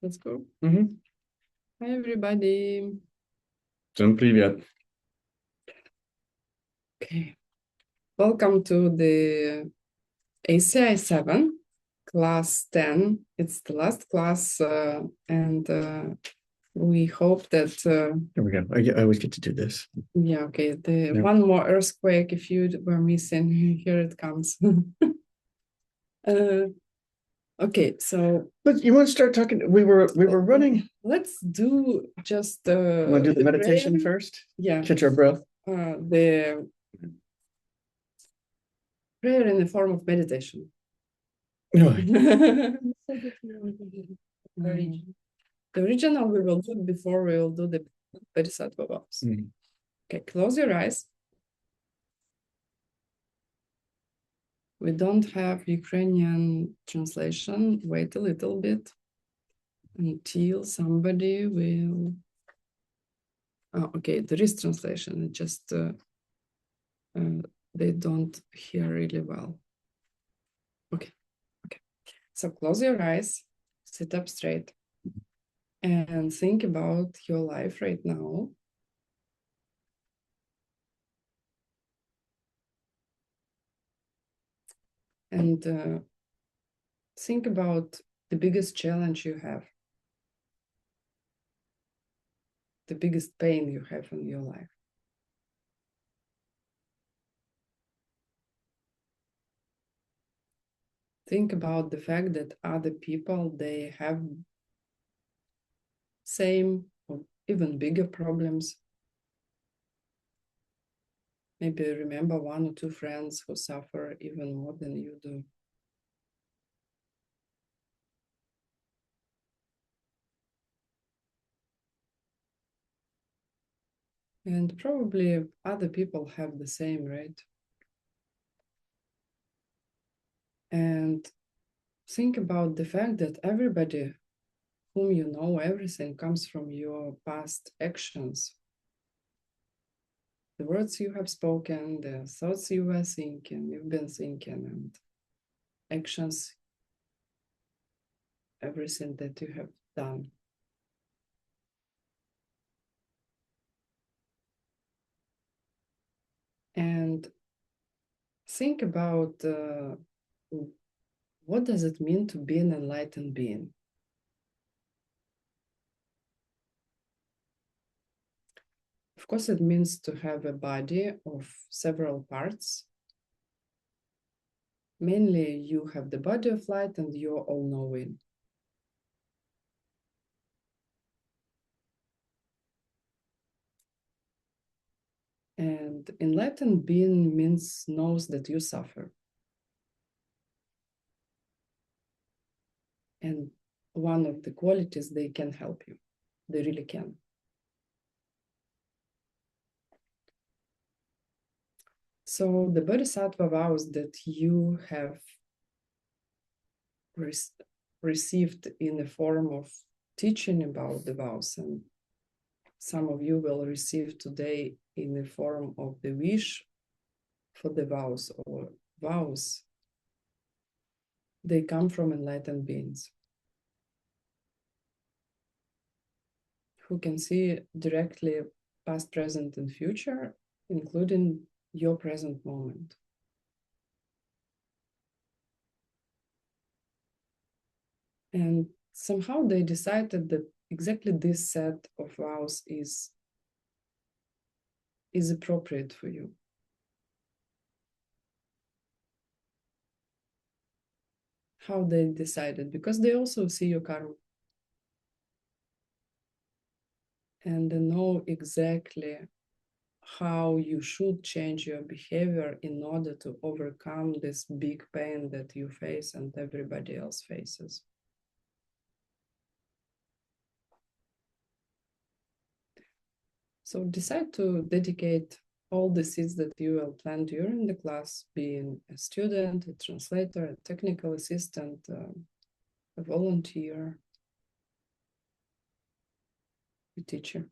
Let's go. Mm-hmm. Hi, everybody. Всем привет. Okay. Welcome to the ACI 7, class 10. It's the last class, and we hope that... Here we go. I always get to do this. Yeah, okay. One more earthquake, if you were missing, here it comes. Okay, so... But you want to start talking? We were running. Let's do just... You want to do the meditation prayer? first? Yeah. Catch our breath. The prayer in the form of meditation. The original we will do before we will do the Bodhisattva vows. Okay, close your eyes. We don't have Ukrainian translation. Wait a little bit until somebody will... Oh, okay, there is translation. It just they don't hear really well. Okay. So close your eyes, sit up straight, and think about your life right now. And think about the biggest challenge you have, the biggest pain you have in your life. Think about the fact that other people, they have same or even bigger problems. Maybe remember one or two friends who suffer even more than you do. And probably other people have the same, right? And think about the fact that everybody whom you know, everything comes from your past actions. The words you have spoken, the thoughts you were thinking, you've been thinking, and actions, everything that you have done. And think about what does it mean to be an enlightened being? Of course, it means to have a body of several parts. Mainly, you have the body of light and you're all-knowing. And enlightened being knows that you suffer. And one of the qualities, they can help you. They really can. So the Bodhisattva vows that you have received in the form of teaching about the vows, and some of you will receive today in the form of the wish for the vows or vows, they come from enlightened beings who can see directly past, present, and future, including your present moment. And somehow they decided that exactly this set of vows is appropriate for you. How they decided? Because they also see your karma. And they know exactly how you should change your behavior in order to overcome this big pain that you face and everybody else faces. So decide to dedicate all the seeds that you will plant during the class, being a student, a translator, a technical assistant, a volunteer, a teacher,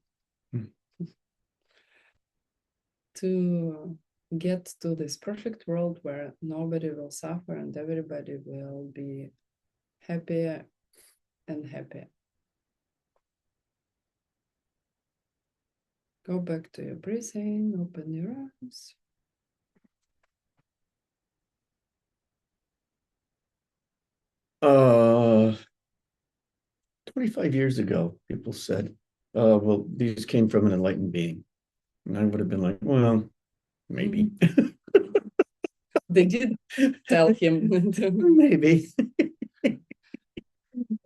to get to this perfect world where nobody will suffer and everybody will be happy and happy. Go back to your breathing, open your eyes. Uh, 25 years ago, people said, well, these came from an enlightened being. And I would have been like, well, maybe. They did tell him. Maybe.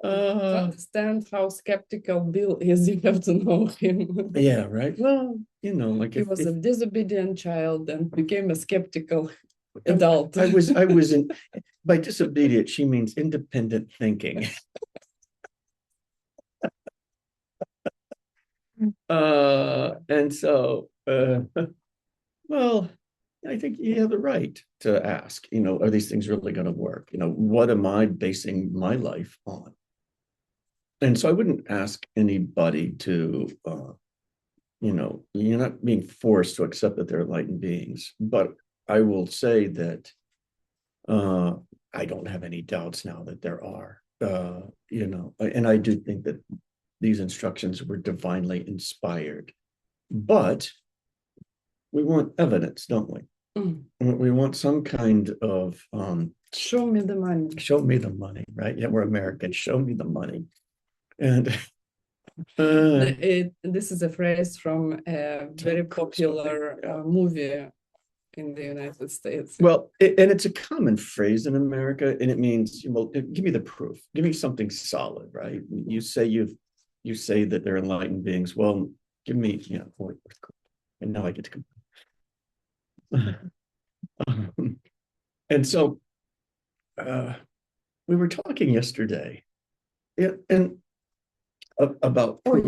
To understand how skeptical Bill is, you have to know him. Yeah, right. Well, like he was a disobedient child and became a skeptical adult. I was in, by disobedient, she means independent thinking. And so, well, I think you have the right to ask, are these things really going to work? What am I basing my life on? And so I wouldn't ask anybody to, you're not being forced to accept that they're enlightened beings. But I will say that I don't have any doubts now that there are, and I do think that these instructions were divinely inspired. But we want evidence, don't we? We want some kind of show me the money. Show me the money, right? Yeah, we're Americans. Show me the money. And this is a phrase from a very popular movie in the United States. Well, and it's a common phrase in America, and it means, well, give me the proof. Give me something solid, right? You say that they're enlightened beings. Well, give me, and now I get to come. And so we were talking yesterday, and about proof.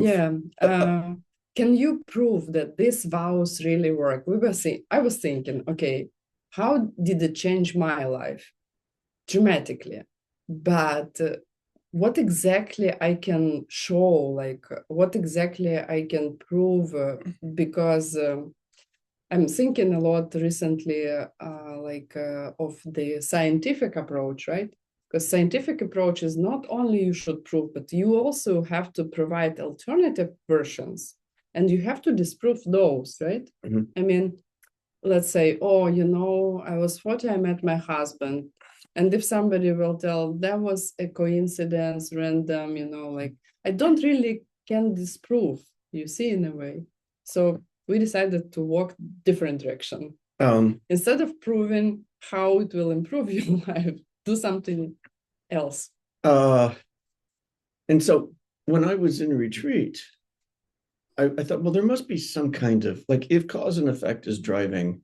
Can you prove that these vows really work? I was thinking, okay, how did it change my life? Dramatically. But what exactly I can show, what exactly I can prove, because I'm thinking a lot recently, of the scientific approach, right? Because scientific approach is not only you should prove, but you also have to provide alternative versions, and you have to disprove those, right? Mm-hmm. I mean, let's say, I was 40, I met my husband. And if somebody will tell that was a coincidence, random, I don't really can disprove, you see, in a way. So we decided to walk different direction. Instead of proving how it will improve your life, do something else. And so when I was in retreat, I thought, well, there must be some kind of, if cause and effect is driving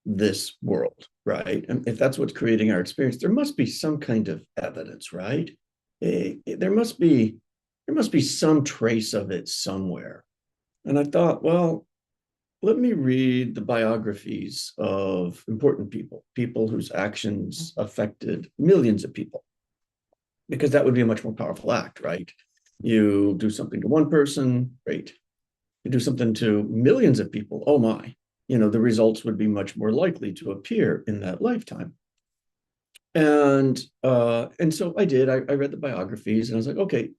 this world, right? And if that's what's creating our experience, there must be some kind of evidence, right? There must be some trace of it somewhere. And I thought, well, let me read the biographies of important people whose actions affected millions of people, because that would be a much more powerful act, right? You do something to one person, great. You do something to millions of people, oh my, the results would be much more likely to appear in that lifetime. And so I did. I read the biographies, and I was like, okay,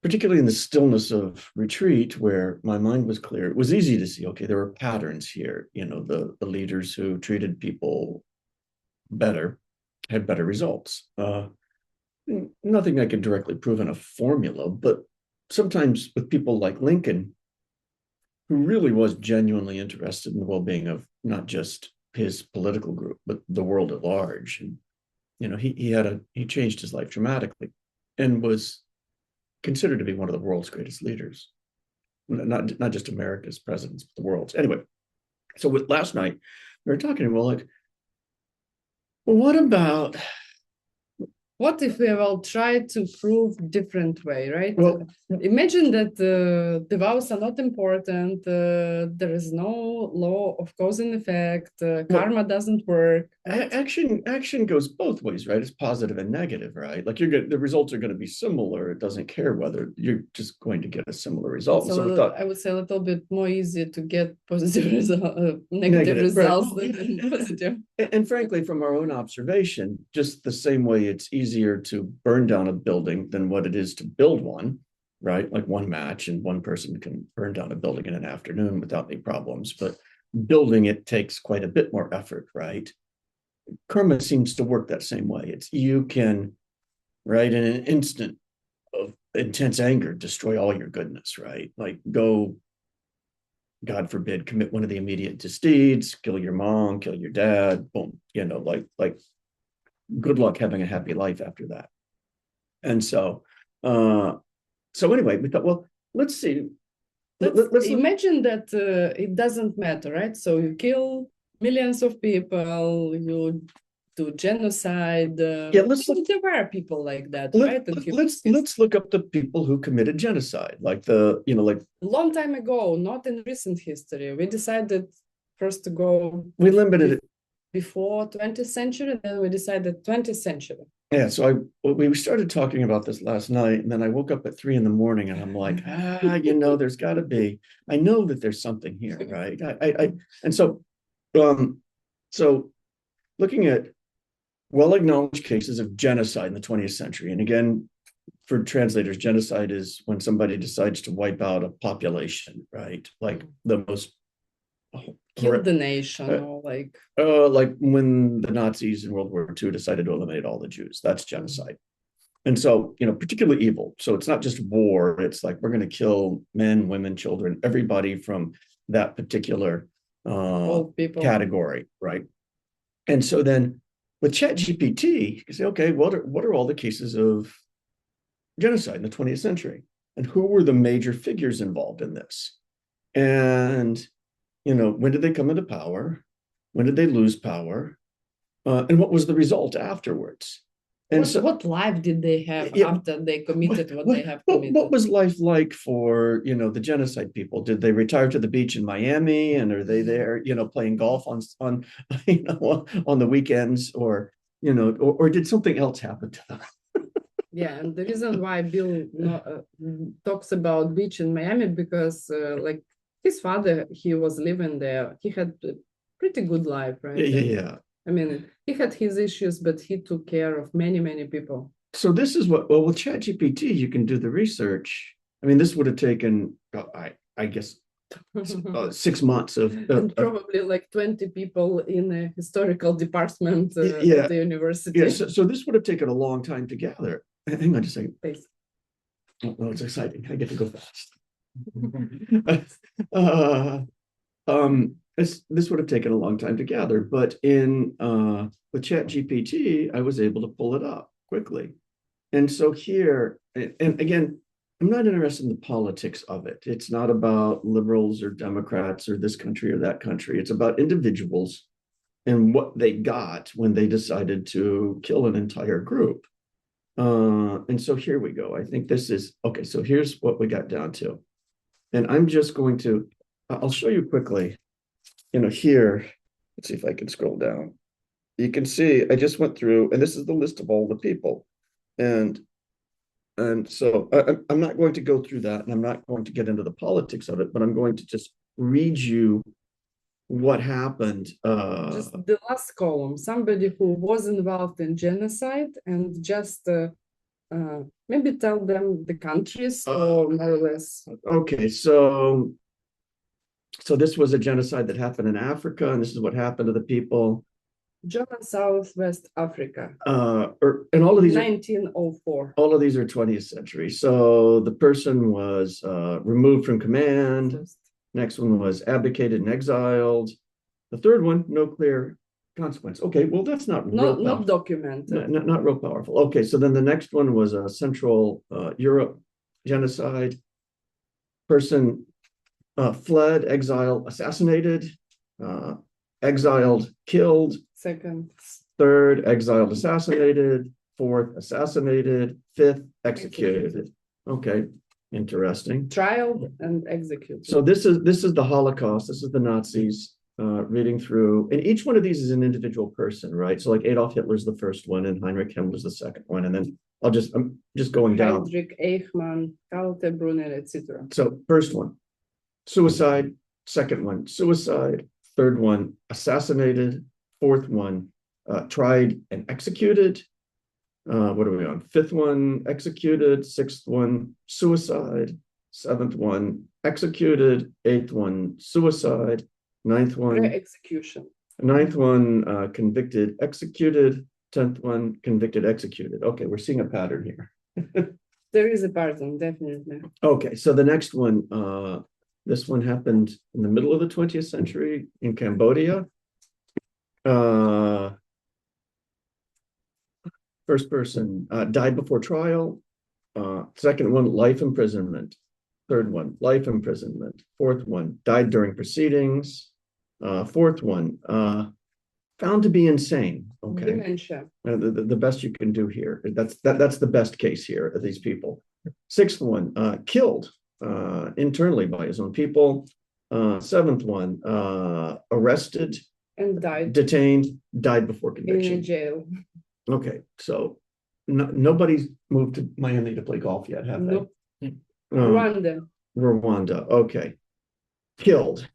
particularly in the stillness of retreat, where my mind was clear, it was easy to see, okay, there were patterns here. The leaders who treated people better had better results. Nothing I could directly prove in a formula, but sometimes with people like Lincoln, who really was genuinely interested in the well-being of not just his political group, but the world at large. And, he changed his life dramatically and was considered to be one of the world's greatest leaders, not just America's presidents, but the world's. Anyway, so last night we were talking, well, what about, what if we will try to prove different way, right? Well, imagine that the vows are not important. There is no law of cause and effect. Karma doesn't work. Right? Action goes both ways, right? It's positive and negative, right? The results are going to be similar. It doesn't care whether you're just going to get a similar result. So I would say a little bit more easy to get positive negative results than positive. And frankly, from our own observation, just the same way it's easier to burn down a building than what it is to build one, right? Like one match and one person can burn down a building in an afternoon without any problems, but building it takes quite a bit more effort, right? Karma seems to work that same way. It's you can, right, in an instant of intense anger, destroy all your goodness, right? Like go, God forbid, commit one of the immediate misdeeds, kill your mom, kill your dad, boom, like good luck having a happy life after that. And so anyway, we thought, well, let's see. Let's imagine that it doesn't matter, right? So you kill millions of people, you do genocide. Yeah, there were people like that, right? Let's look up the people who committed genocide, like like long time ago, not in recent history. We decided first to go. We limited it before 20th century, then we decided 20th century. Yeah, so we started talking about this last night, and then I woke up at 3 in the morning, and I'm like, there's got to be. I know that there's something here, right? And so looking at well-acknowledged cases of genocide in the 20th century, and again, for translators, genocide is when somebody decides to wipe out a population, right? Like the most kill the nation, or like when the Nazis in World War II decided to eliminate all the Jews. That's genocide. And so, particularly evil. So it's not just war. It's like we're going to kill men, women, children, everybody from that particular category, right? And so then with ChatGPT, you can say, okay, what are all the cases of genocide in the 20th century? And who were the major figures involved in this? And when did they come into power? When did they lose power? And what was the result afterwards? And what life did they have after they committed what they have committed? What was life like for, the genocide people? Did they retire to the beach in Miami, and are they there, playing golf on on the weekends, or did something else happen to them? Yeah, and the reason why Bill talks about beach in Miami, because his father, he was living there. He had a pretty good life, right? Yeah. I mean, he had his issues, but he took care of many, many people. So this is with ChatGPT, you can do the research. I mean, this would have taken, I guess, 6 months of probably like 20 people in a historical department at the university. Yeah, so this would have taken a long time to gather. Hang on just a second. Please. Oh, it's exciting. I get to go fast. This would have taken a long time to gather, but with ChatGPT, I was able to pull it up quickly. And so here, and again, I'm not interested in the politics of it. It's not about liberals or Democrats or this country or that country. It's about individuals and what they got when they decided to kill an entire group. And so here we go. I think this is, okay, so here's what we got down to. And I'm just going to, I'll show you quickly, here, let's see if I can scroll down. You can see, I just went through, and this is the list of all the people. And so I'm not going to go through that, and I'm not going to get into the politics of it, but I'm going to just read you what happened. Just the last column, somebody who was involved in genocide, and just maybe tell them the countries or more or less. Okay, so this was a genocide that happened in Africa, and this is what happened to the people. German Southwest Africa. And all of these 1904. All of these are 20th century. So the person was removed from command. Next one was abdicated and exiled. The third one, no clear consequence. Okay, well, that's not documented. Not real powerful. Okay, so then the next one was a Central Europe genocide. Person fled, exiled, assassinated, exiled, killed. Second. Third, exiled, assassinated. Fourth, assassinated. Fifth, executed. Okay, interesting. Trial and executed. So this is the Holocaust. This is the Nazis reading through, and each one of these is an individual person, right? So like Adolf Hitler's the first one, and Heinrich Himmler's the second one, and then I'm just going down. Heinrich Eichmann, Kaltenbrunner, etc. So first one, suicide. Second one, suicide. Third one, assassinated. Fourth one, tried and executed. What are we on? Fifth one, executed. Sixth one, suicide. Seventh one, executed. Eighth one, suicide. Ninth one, execution. Ninth one, convicted, executed. 10th one, convicted, executed. Okay, we're seeing a pattern here. There is a pattern, definitely. Okay, so the next one, this one happened in the middle of the 20th century in Cambodia. First person died before trial. Second one, life imprisonment. Third one, life imprisonment. Fourth one, died during proceedings. Fourth one, found to be insane. Okay, dementia. The best you can do here. That's the best case here of these people. Sixth one, killed internally by his own people. Seventh one, arrested and died, detained, died before conviction. In a jail. Okay, so nobody's moved to Miami to play golf yet, have they? Rwanda. Rwanda. Okay, killed,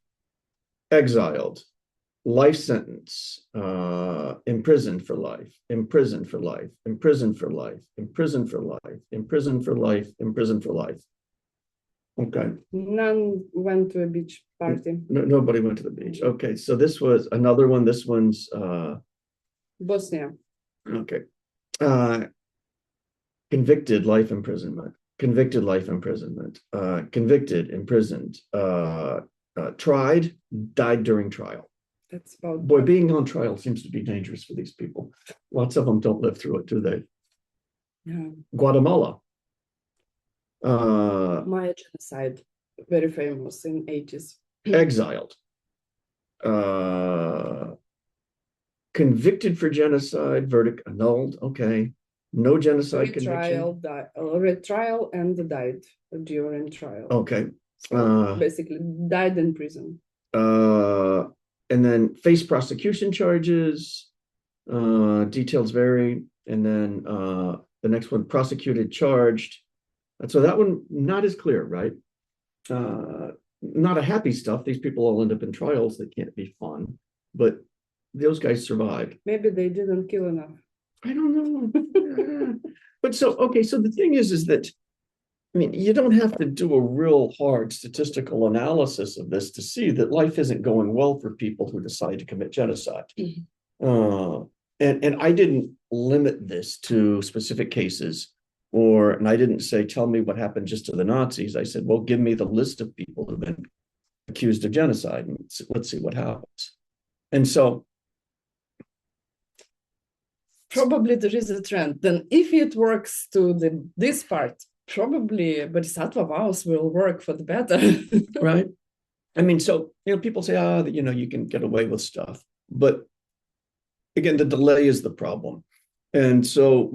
exiled, life sentence, imprisoned for life, imprisoned for life, imprisoned for life, imprisoned for life, imprisoned for life, imprisoned for life. Okay. None went to a beach party. Nobody went to the beach. Okay, so this was another one. This one's Bosnia. Okay. Convicted, life imprisonment. Convicted, life imprisonment. Convicted, imprisoned. Tried, died during trial. That's about. Boy, being on trial seems to be dangerous for these people. Lots of them don't live through it, do they? Yeah. Guatemala. Maya genocide, very famous in 80s. Exiled. Convicted for genocide, verdict annulled. Okay. No genocide conviction. Retrial and died during trial. Okay. Basically died in prison. And then face prosecution charges. Details vary. And then the next one, prosecuted, charged. And so that one, not as clear, right? Not a happy stuff. These people all end up in trials that can't be fun. But those guys survived. Maybe they didn't kill enough. I don't know. But so, okay, so the thing is that, I mean, you don't have to do a real hard statistical analysis of this to see that life isn't going well for people who decide to commit genocide. Mm-hmm. And I didn't limit this to specific cases, and I didn't say, tell me what happened just to the Nazis. I said, well, give me the list of people who've been accused of genocide, and let's see what happens. And so, probably there is a trend. Then if it works to this part, probably Bodhisattva vows will work for the better. Right. I mean, so, people say, you can get away with stuff. But again, the delay is the problem. And so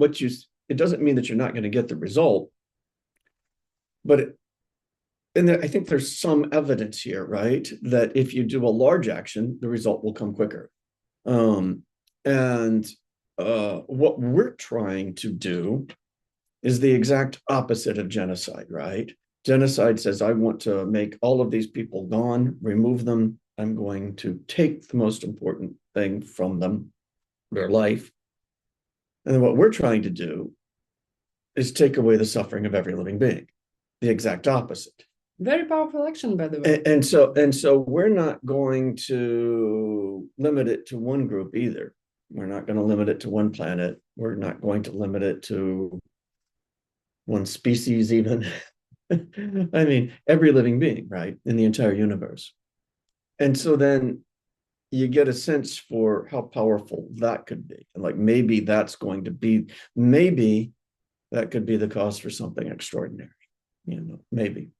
it doesn't mean that you're not going to get the result. But I think there's some evidence here, right? That if you do a large action, the result will come quicker. What we're trying to do is the exact opposite of genocide, right? Genocide says, I want to make all of these people gone, remove them. I'm going to take the most important thing from them, their life. And then what we're trying to do is take away the suffering of every living being, the exact opposite. Very powerful action, by the way. And so we're not going to limit it to one group either. We're not going to limit it to one planet. We're not going to limit it to one species even. I mean, every living being, right, in the entire universe. And so then you get a sense for how powerful that could be. And like, maybe that could be the cause for something extraordinary, maybe.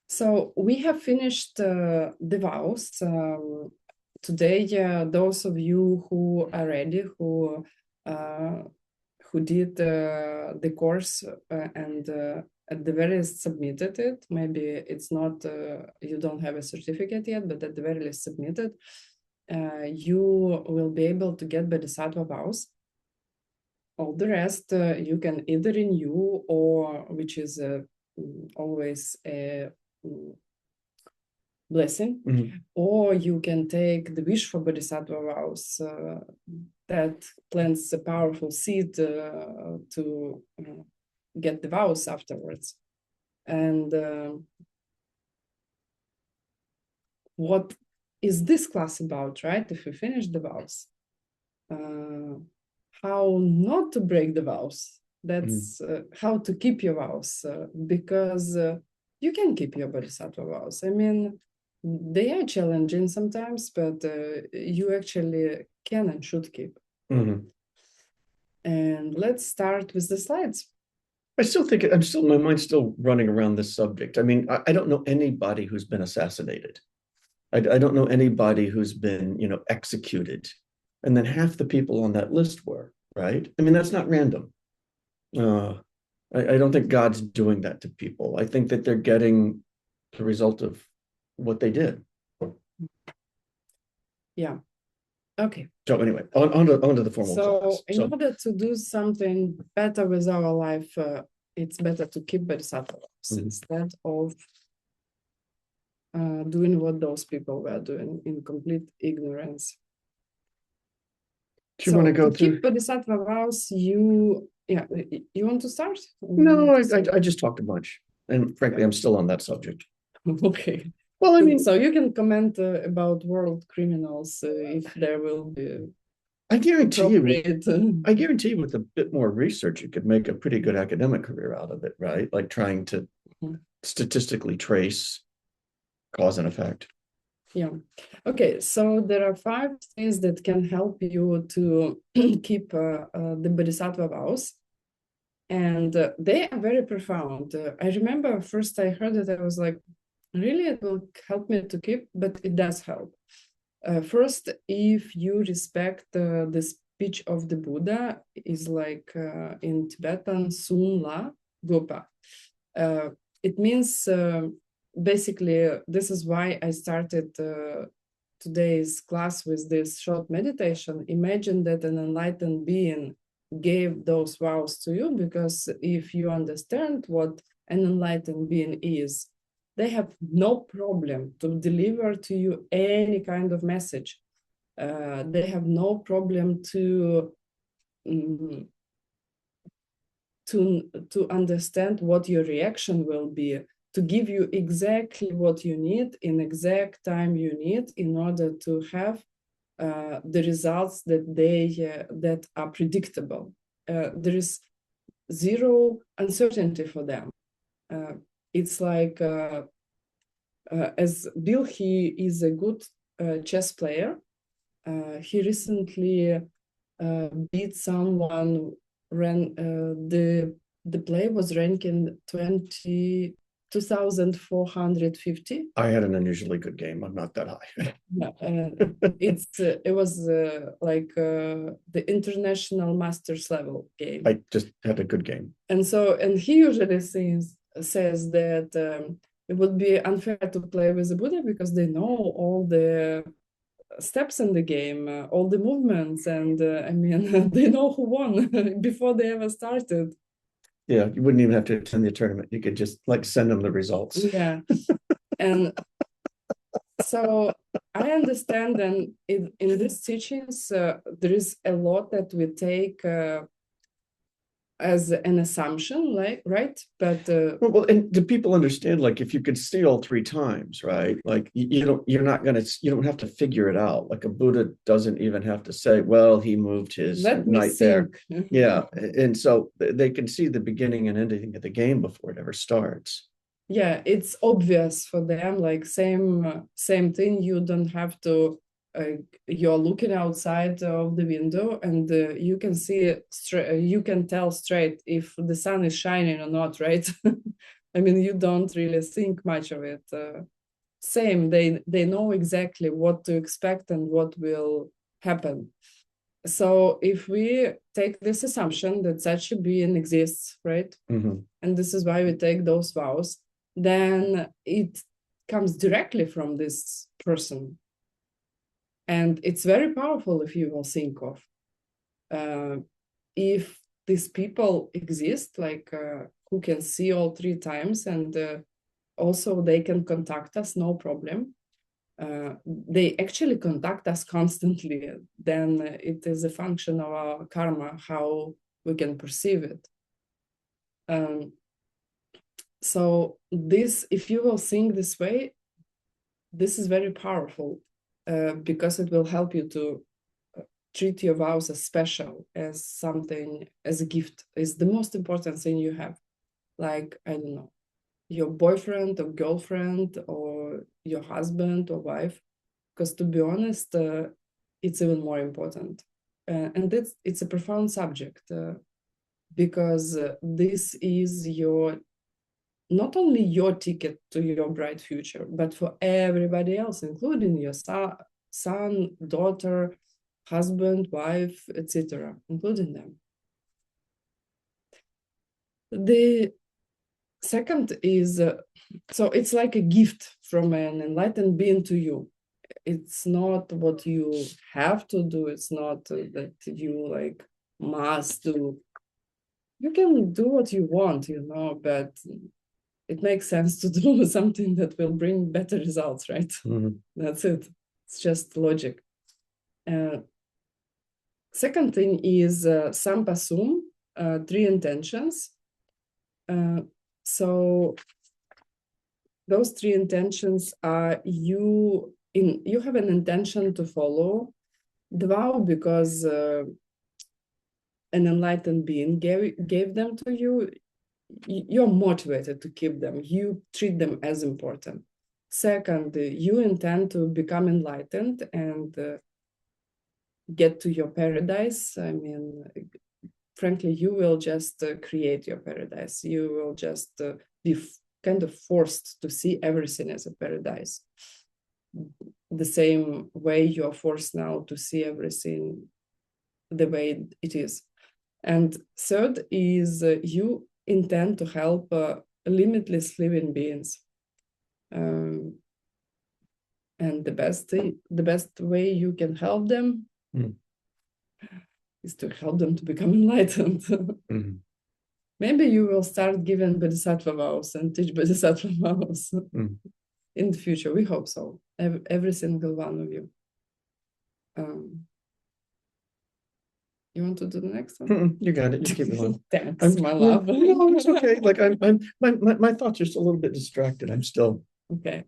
So we have finished the vows. Today, those of you who are ready, who did the course and at the very least submitted it, maybe it's not, you don't have a certificate yet, but at the very least submitted, you will be able to get Bodhisattva vows. All the rest you can either renew, or which is always a blessing, or you can take the wish for Bodhisattva vows that plants a powerful seed to get the vows afterwards. And what is this class about, right? If we finish the vows, how not to break the vows. That's how to keep your vows, because you can keep your bodhisattva vows. I mean, they are challenging sometimes, but you actually can and should keep. Mm-hmm. And let's start with the slides. I still think my mind's still running around this subject. I mean, I don't know anybody who's been assassinated. I don't know anybody who's been, executed. And then half the people on that list were, right? I mean, that's not random. I don't think God's doing that to people. I think that they're getting the result of what they did. Yeah. Okay. So anyway, on to the formal class. In order to do something better with our life, it's better to keep bodhisattva instead of doing what those people were doing in complete ignorance. Do you want to go through? Keep bodhisattva vows, you want to start? No, I just talked a bunch, and frankly, I'm still on that subject. Okay. Well, I mean, so you can comment about world criminals if there will be. I guarantee you, with a bit more research, you could make a pretty good academic career out of it, right? Like trying to statistically trace cause and effect. Yeah. Okay. So there are 5 things that can help you to keep the bodhisattva vows. And they are very profound. I remember first I heard it, I was like, really, it will help me to keep, but it does help. First, if you respect the speech of the Buddha, is like in Tibetan, Sun La Gopa. It means basically, this is why I started today's class with this short meditation. Imagine that an enlightened being gave those vows to you, because if you understand what an enlightened being is, they have no problem to deliver to you any kind of message. They have no problem to understand what your reaction will be, to give you exactly what you need in exact time you need in order to have the results that are predictable. There is zero uncertainty for them. It's like as Bill, he is a good chess player. He recently beat someone. The play was ranking 2,450. I had an unusually good game. I'm not that high. It was like the international masters level game. I just had a good game. And he usually says that it would be unfair to play with the Buddha because they know all the steps in the game, all the movements, and I mean, they know who won before they ever started. Yeah, you wouldn't even have to attend the tournament. You could just like send them the results. Yeah. And so I understand, and in these teachings, there is a lot that we take as an assumption, right? But well, and do people understand? Like, if you could see all 3 times, right? Like, you don't have to figure it out. Like, a Buddha doesn't even have to say, "Well, he moved his knight there." Yeah, and so they can see the beginning and ending of the game before it ever starts. Yeah, it's obvious for them. Like same thing. You don't have to. You're looking outside of the window and you can see you can tell straight if the sun is shining or not, right? I mean, you don't really think much of it. Same, they know exactly what to expect and what will happen. So if we take this assumption that such a being exists, right? Mm-hmm. And this is why we take those vows, then it comes directly from this person. And it's very powerful if you will think of if these people exist, like who can see all 3 times, and also they can contact us, no problem. they actually contact us constantly. Then it is a function of our karma, how we can perceive it. So this, if you will think this way, this is very powerful, because it will help you to treat your vows as special, as something, as a gift. Is the most important thing you have. Like, I don't know, your boyfriend or girlfriend or your husband or wife. Because to be honest, it's even more important. And it's a profound subject, because this is not only your ticket to your bright future, but for everybody else, including your son, daughter, husband, wife, etc., including them. The second is, so it's like a gift from an enlightened being to you. It's not what you have to do. It's not that you like must do. You can do what you want, but it makes sense to do something that will bring better results, right? Mm-hmm. That's it. It's just logic. Second thing is sampasum, 3 intentions. So those 3 intentions are you have an intention to follow the vow because an enlightened being gave them to you. You're motivated to keep them. You treat them as important. Second, you intend to become enlightened and get to your paradise. I mean, frankly, you will just create your paradise. You will just be kind of forced to see everything as a paradise. The same way you are forced now to see everything the way it is. And third is you intend to help limitless living beings. And the best way you can help them is to help them to become enlightened. Mm-hmm. Maybe you will start giving bodhisattva vows and teach bodhisattva vows in the future. We hope so. Every single one of you. You want to do the next one? You got it. You keep it on. Thanks, my love. No, it's okay. Like my thoughts are just a little bit distracted. I'm still okay.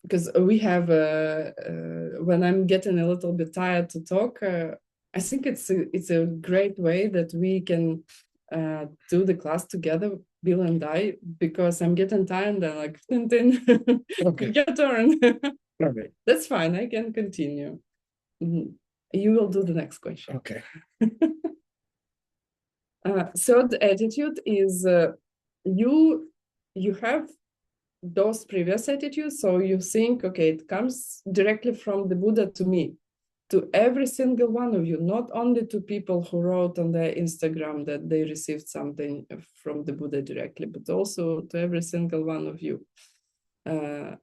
Because we have when I'm getting a little bit tired to talk, I think it's a great way that we can do the class together, Bill and I, because I'm getting tired and I'm like, Tintin, okay. Your turn. Okay. That's fine. I can continue. You will do the next question. Okay. Third attitude is you have those previous attitudes, so you think, okay, it comes directly from the Buddha to me, to every single one of you, not only to people who wrote on their Instagram that they received something from the Buddha directly, but also to every single one of you. They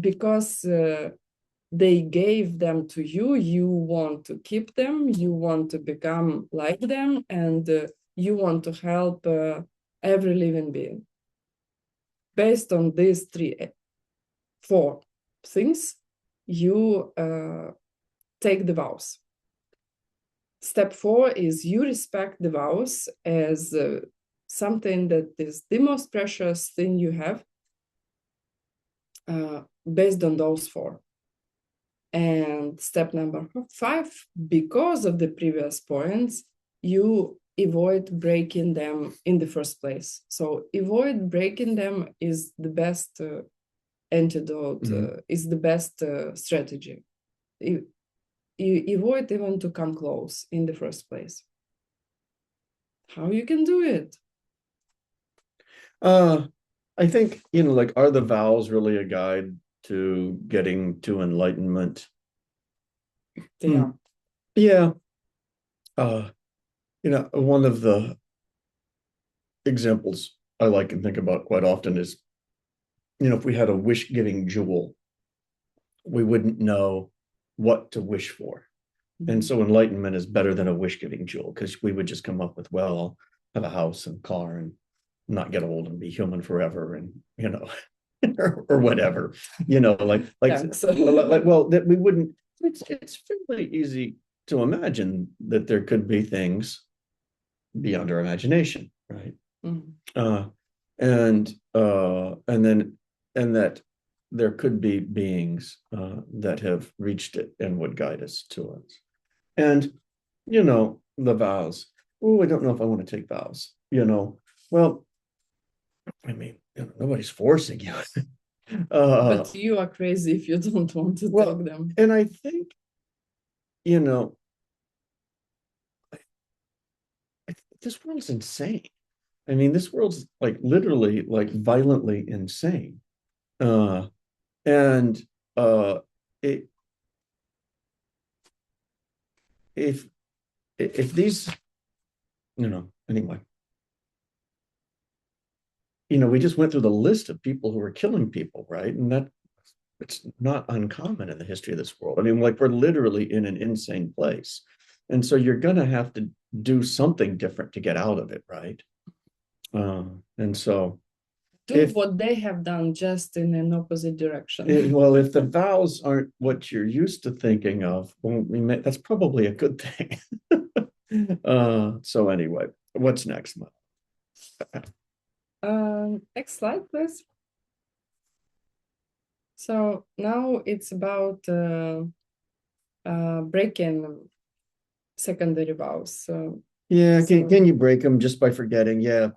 because they gave them to you, you want to keep them, you want to become like them, and you want to help every living being. Based on these 4 things, you take the vows. Step 4 is you respect the vows as something that is the most precious thing you have, based on those 4. And step number 5, because of the previous points, you avoid breaking them in the first place. So avoid breaking them is the best antidote, is the best strategy. You avoid even to come close in the first place. How you can do it? I think, like, are the vows really a guide to getting to enlightenment? Yeah. Yeah. One of the examples I like and think about quite often is, if we had a wish-giving jewel, we wouldn't know what to wish for. And so enlightenment is better than a wish-giving jewel, because we would just come up with, well, have a house and car and not get old and be human forever, and or whatever, well, that we wouldn't. It's fairly easy to imagine that there could be things beyond our imagination, right? Mm. And that there could be beings that have reached it and would guide us to us. And the vows. Oh, I don't know if I want to take vows. Well, I mean, nobody's forcing you. But you are crazy if you don't want to take them. And I think, this world's insane. I mean, this world's like literally like violently insane. And it if these, anyway, we just went through the list of people who were killing people, right? And it's not uncommon in the history of this world. I mean, like, we're literally in an insane place. And so you're going to have to do something different to get out of it, right? And so do what they have done, just in an opposite direction. If the vows aren't what you're used to thinking of, well, that's probably a good thing. So anyway, what's next, next slide, please. So now it's about breaking secondary vows. Can you break them just by forgetting? Yeah,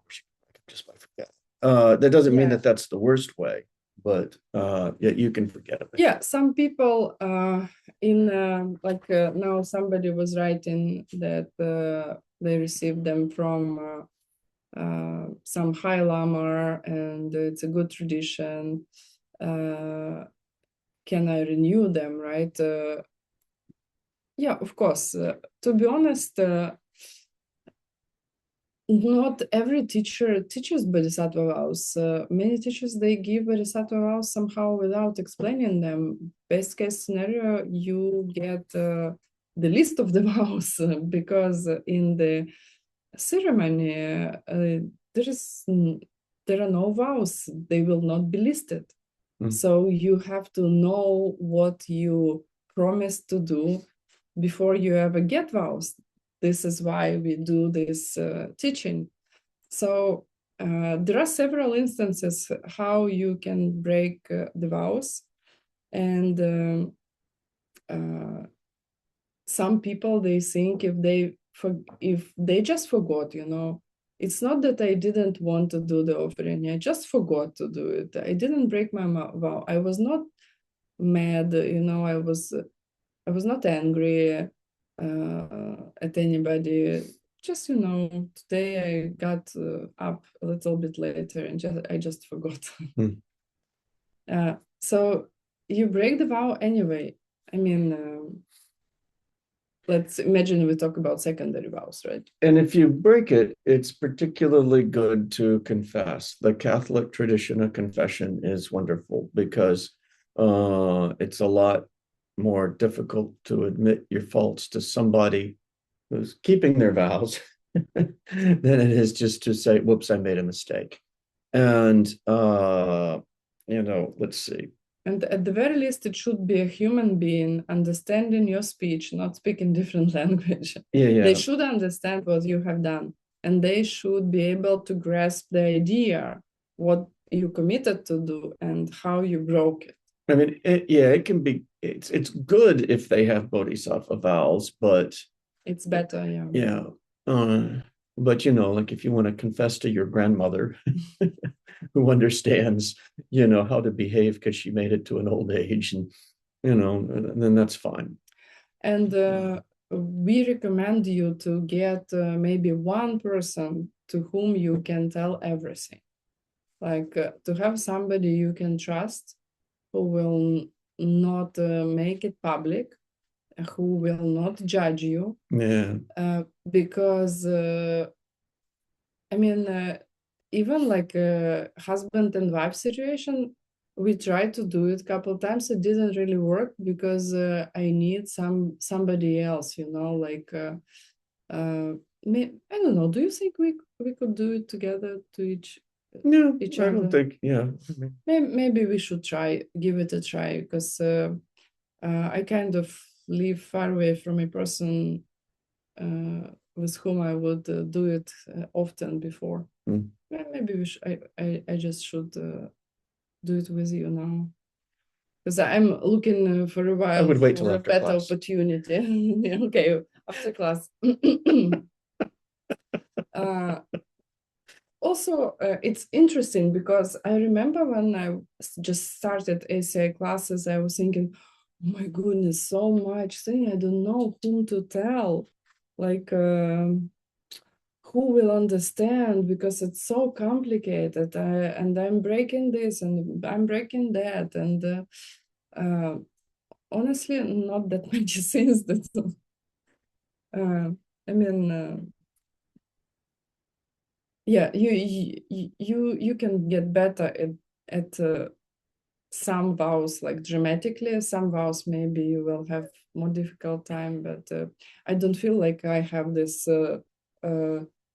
just by forgetting. That doesn't mean that that's the worst way, but you can forget them. Yeah, some people now somebody was writing that they received them from some High Lama, and it's a good tradition. Can I renew them, right? Yeah, of course. To be honest, not every teacher teaches Bodhisattva vows. Many teachers, they give Bodhisattva vows somehow without explaining them. Best case scenario, you get the list of the vows, because in the ceremony, there are no vows. They will not be listed. So you have to know what you promised to do before you ever get vows. This is why we do this teaching. So there are several instances how you can break the vows. And some people, they think if they just forgot, it's not that I didn't want to do the offering, I just forgot to do it. I didn't break my vow. I was not mad, I was not angry at anybody. Just, today I got up a little bit later and I just forgot. So you break the vow anyway. I mean, let's imagine we talk about secondary vows, right? And if you break it, it's particularly good to confess. The Catholic tradition of confession is wonderful because it's a lot more difficult to admit your faults to somebody who's keeping their vows than it is just to say, whoops, I made a mistake. And, let's see. And at the very least, it should be a human being understanding your speech, not speaking different language. Yeah. They should understand what you have done, and they should be able to grasp the idea, what you committed to do and how you broke it. I mean, it can be, it's good if they have bodhisattva vows, but it's better, yeah. Yeah. But like if you want to confess to your grandmother who understands, how to behave because she made it to an old age, and then that's fine. And we recommend you to get maybe one person to whom you can tell everything, like to have somebody you can trust, who will not make it public, who will not judge you. Yeah. Because I mean, even like a husband and wife situation, we tried to do it a couple of times. It didn't really work because I need somebody else, like I don't know. Do you think we could do it together to each I other? don't think, Maybe we should give it a try, because I kind of live far away from a person with whom I would do it often before. Maybe I just should do it with you now, because I'm looking for a while I would wait till for a after better class. opportunity. Okay, after class. Also, it's interesting because I remember when I just started ACI classes, I was thinking, oh my goodness, so much thing. I don't know whom to tell. Like, who will understand, because it's so complicated, and I'm breaking this and I'm breaking that, and honestly, not that many things that I mean, yeah, you can get better at some vows, like dramatically. Some vows maybe you will have more difficult time, but I don't feel like I have this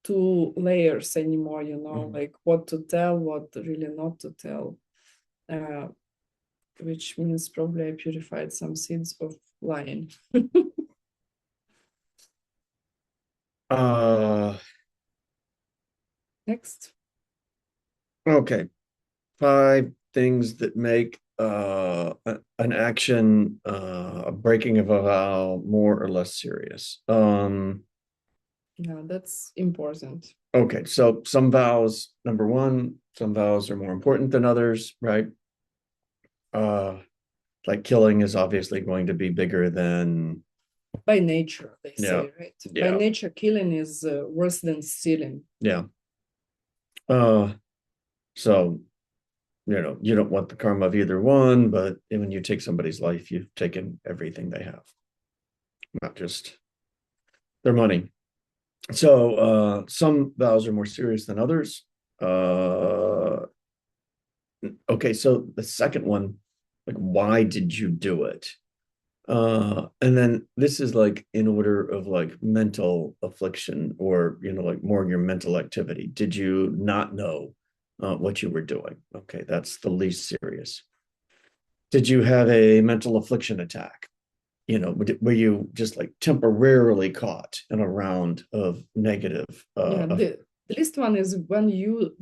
two layers anymore, like what to tell, what really not to tell, which means probably I purified some seeds of lying. Next. Okay. 5 things that make an action, a breaking of a vow, more or less serious. Yeah, that's important. Okay, so some vows, number one, some vows are more important than others, right? Like killing is obviously going to be bigger than, By nature, they yeah, say, right? By yeah, nature, killing is worse than stealing. yeah. So you don't want the karma of either one, but when you take somebody's life, you've taken everything they have, not just their money. So some vows are more serious than others. Okay, so the second one, like, why did you do it? And then this is like in order of like mental affliction, or like more your mental activity. Did you not know what you were doing? Okay, that's the least serious. Did you have a mental affliction attack? Were you just like temporarily caught in a round of negative? Yeah, the least one is when you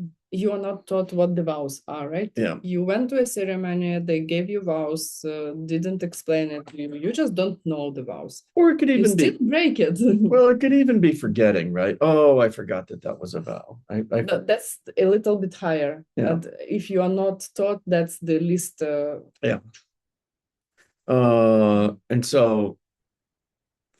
are not taught what the vows are, right? Yeah. You went to a ceremony, they gave you vows, didn't explain it to you. You just don't know the vows. Or it could You even still be, break it. well, it could even be forgetting, right? Oh, I forgot that was a vow. That's a little bit higher. Yeah. And if you are not taught, that's the least. Yeah. And so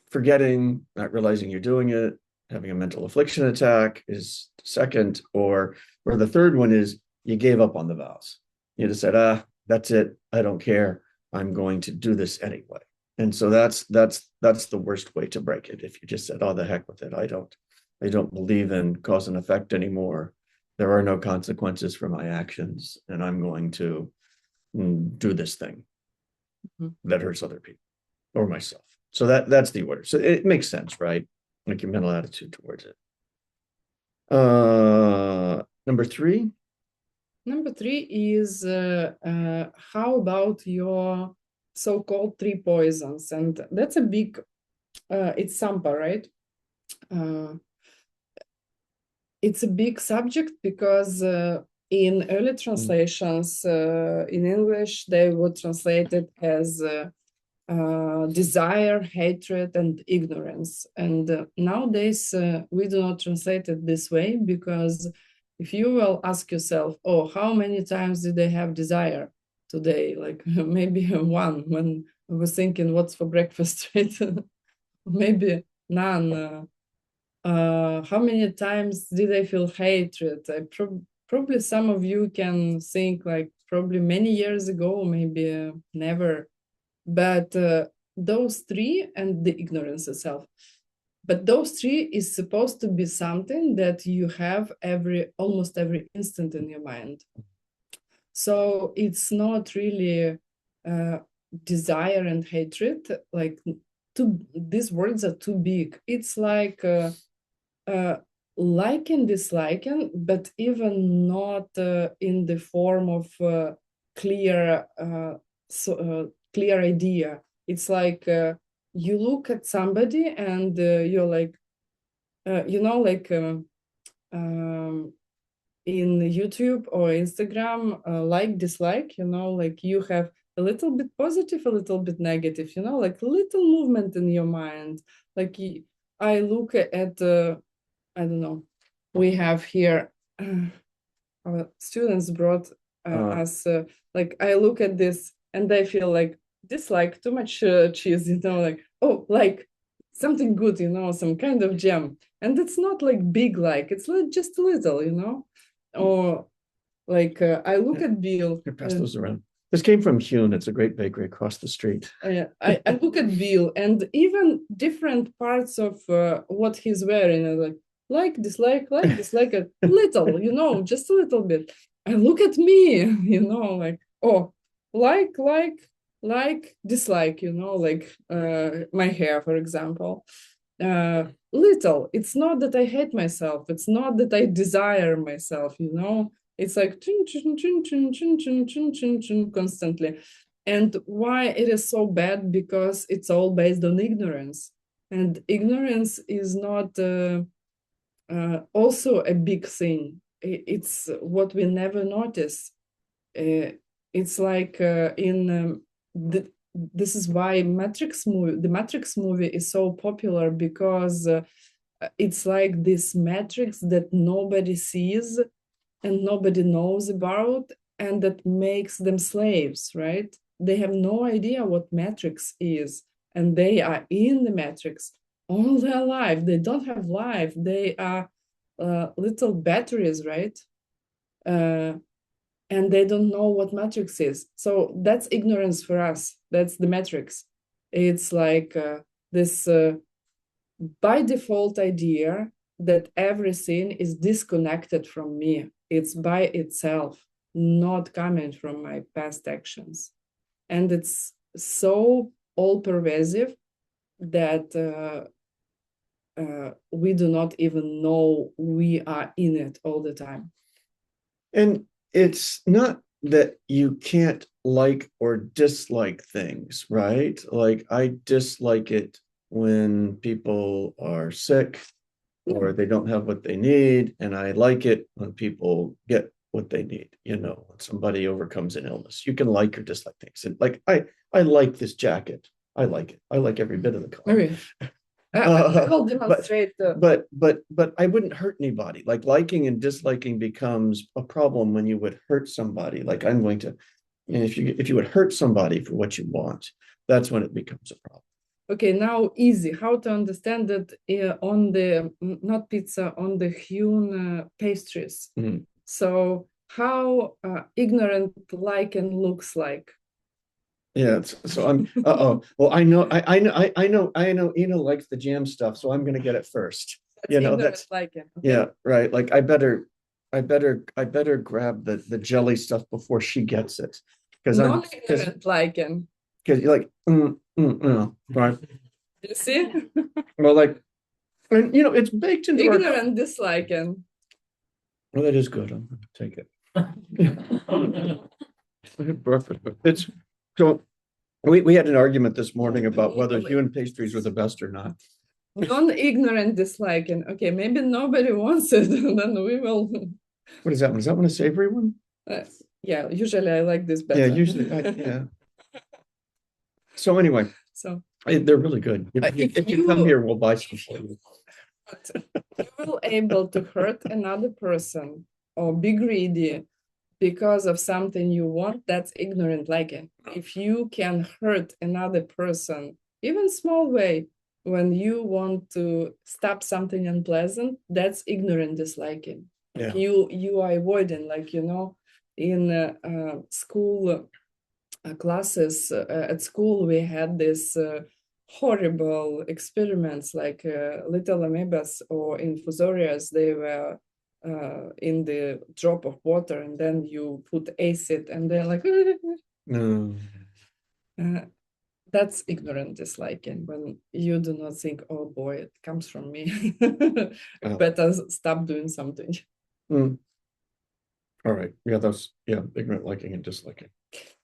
forgetting, not realizing you're doing it, having a mental affliction attack is second, or the third one is you gave up on the vows. You just said, that's it. I don't care. I'm going to do this anyway. And so that's the worst way to break it. If you just said, oh, the heck with it. I don't believe in cause and effect anymore. There are no consequences for my actions, and I'm going to do this thing that hurts other people or myself. So that's the order. So it makes sense, right? Like your mental attitude towards it. Number 3. Number 3 is how about your so-called 3 poisons? And that's a big, it's Sampa, right? It's a big subject because in early translations in English, they would translate it as desire, hatred, and ignorance. And nowadays, we do not translate it this way, because if you will ask yourself, oh, how many times did they have desire today? Like maybe one, when I was thinking, what's for breakfast, right? Maybe none. How many times did I feel hatred? Probably some of you can think like probably many years ago, maybe never. But those 3 and the ignorance itself. But those 3 is supposed to be something that you have almost every instant in your mind. So it's not really desire and hatred, like these words are too big. It's like liking, disliking, but even not in the form of clear clear idea. It's like you look at somebody and you're like, like in YouTube or Instagram, like, dislike, like you have a little bit positive, a little bit negative, like little movement in your mind. Like I look at, I don't know, we have here, our students brought us, like I look at this and I feel like dislike, too much cheese, like, oh, like something good, some kind of gem. And it's not like big, like it's like just a little, or like I look at Bill. Pass those around. This came from Hune. It's a great bakery across the street. I look at Bill and even different parts of what he's wearing. I like, dislike, a little, just a little bit. And look at me, like, oh, like, dislike, like my hair, for example. Little. It's not that I hate myself. It's not that I desire myself, It's like chin, chin, chin, chin, chin, chin, chin, chin, chin, constantly. And why it is so bad? Because it's all based on ignorance. And ignorance is not also a big thing. It's what we never notice. It's like this is why the Matrix movie is so popular, because it's like this matrix that nobody sees and nobody knows about, and that makes them slaves, right? They have no idea what matrix is, and they are in the matrix all their life. They don't have life. They are little batteries, right? And they don't know what matrix is. So that's ignorance for us. That's the matrix. It's like this by default idea that everything is disconnected from me. It's by itself, not coming from my past actions. And it's so all pervasive that we do not even know we are in it all the time. And it's not that you can't like or dislike things, right? Like I dislike it when people are sick or they don't have what they need. And I like it when people get what they need, when somebody overcomes an illness. You can like or dislike things. And like I like this jacket. I like it. I like every bit of the color. Okay. I will demonstrate. But I wouldn't hurt anybody. Like liking and disliking becomes a problem when you would hurt somebody. Like I'm going to, and if you would hurt somebody for what you want, that's when it becomes a problem. Okay, now easy. How to understand that on the, not pizza, on the Hune pastries. Mm-hmm. So how ignorant liking looks like. Yeah, so I'm well, I know Ina likes the jam stuff, so I'm gonna get it first. That's liking. Okay. Yeah, right. Like I better grab the jelly stuff before she gets it. Because I'm ignorant liking. Because you're like, right. You see? Well, like, and it's baked into ignorant disliking. Well, that is good. I'm gonna take it. Perfect. It's so we had an argument this morning about whether Hune pastries were the best or not. Non-ignorant disliking. Okay, maybe nobody wants it, and then we will. What is that one? Is that one a savory one? Yeah, usually I like this better. Yeah, usually, yeah. So anyway, they're really good. If you come here, we'll buy some for you. You will able to hurt another person or be greedy because of something you want, that's ignorant liking. If you can hurt another person, even small way, when you want to stop something unpleasant, that's ignorant disliking. Yeah. You are avoiding, like, in school classes, at school, we had this horrible experiments, like little amoebas or infusorias. They were in the drop of water, and then you put acid, and they're like, no. That's ignorant disliking, when you do not think, oh boy, it comes from me. Better stop doing something. All right. Yeah, ignorant liking and disliking.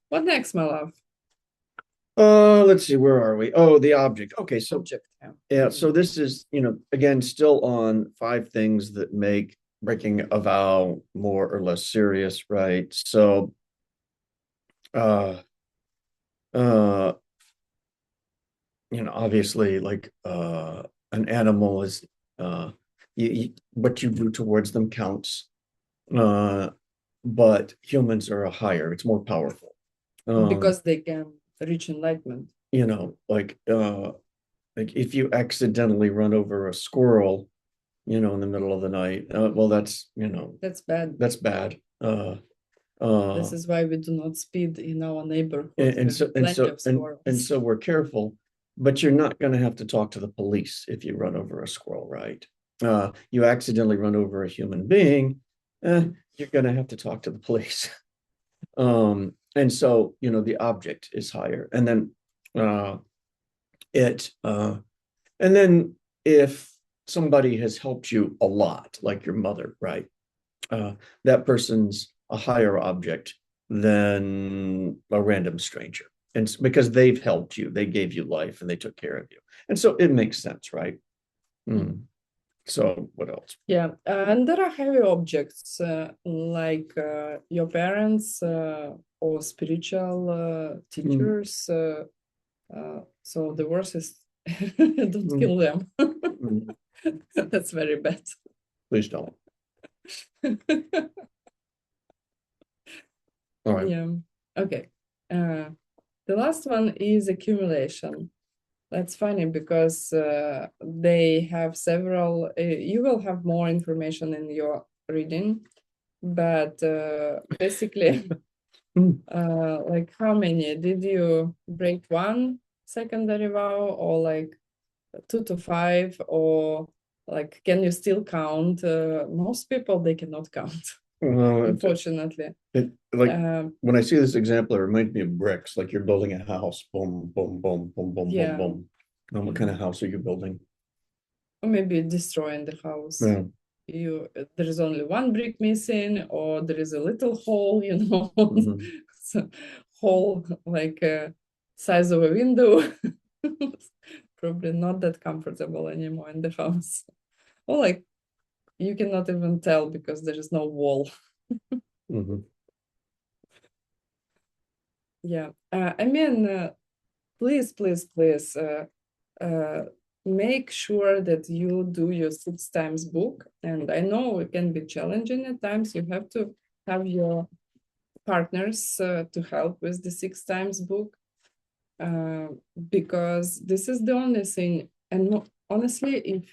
What next, my love? Let's see, where are we? Oh, the object. Okay, so Object. yeah, so this is, again, still on 5 things that make breaking a vow more or less serious, right? So, uh, obviously, like an animal is, what you do towards them counts. But humans are it's more powerful. Because they can reach enlightenment. Like if you accidentally run over a squirrel, in the middle of the night, well, that's bad. That's bad. This is why we do not speed in our neighborhood. And so we're careful, but you're not going to have to talk to the police if you run over a squirrel, right? You accidentally run over a human being, you're going to have to talk to the police. And so, the object is higher. And then and then if somebody has helped you a lot, like your mother, right? That person's a higher object than a random stranger. And because they've helped you, they gave you life and they took care of you. And so it makes sense, right? So what else? Yeah, and there are heavy objects like your parents or spiritual teachers. So the worst is don't kill them. That's very bad. Please don't. All right. Yeah. Okay. The last one is accumulation. That's funny because they have several. You will have more information in your reading, but basically, like how many did you break? 1 secondary vow, or like 2 to 5, or like can you still count? Most people, they cannot count. Unfortunately. When I see this example, it reminds me of bricks, like you're building a house. Boom, boom, boom, boom, boom, boom, boom. And what kind of house are you building? Or maybe destroying the house. Yeah. There is only 1 brick missing, or there is a little hole, so hole like size of a window. Probably not that comfortable anymore in the house. Or like you cannot even tell because there is no wall. Yeah, I mean, please make sure that you do your 6 times book. And I know it can be challenging at times. You have to have your partners to help with the 6 times book, because this is the only thing. And honestly,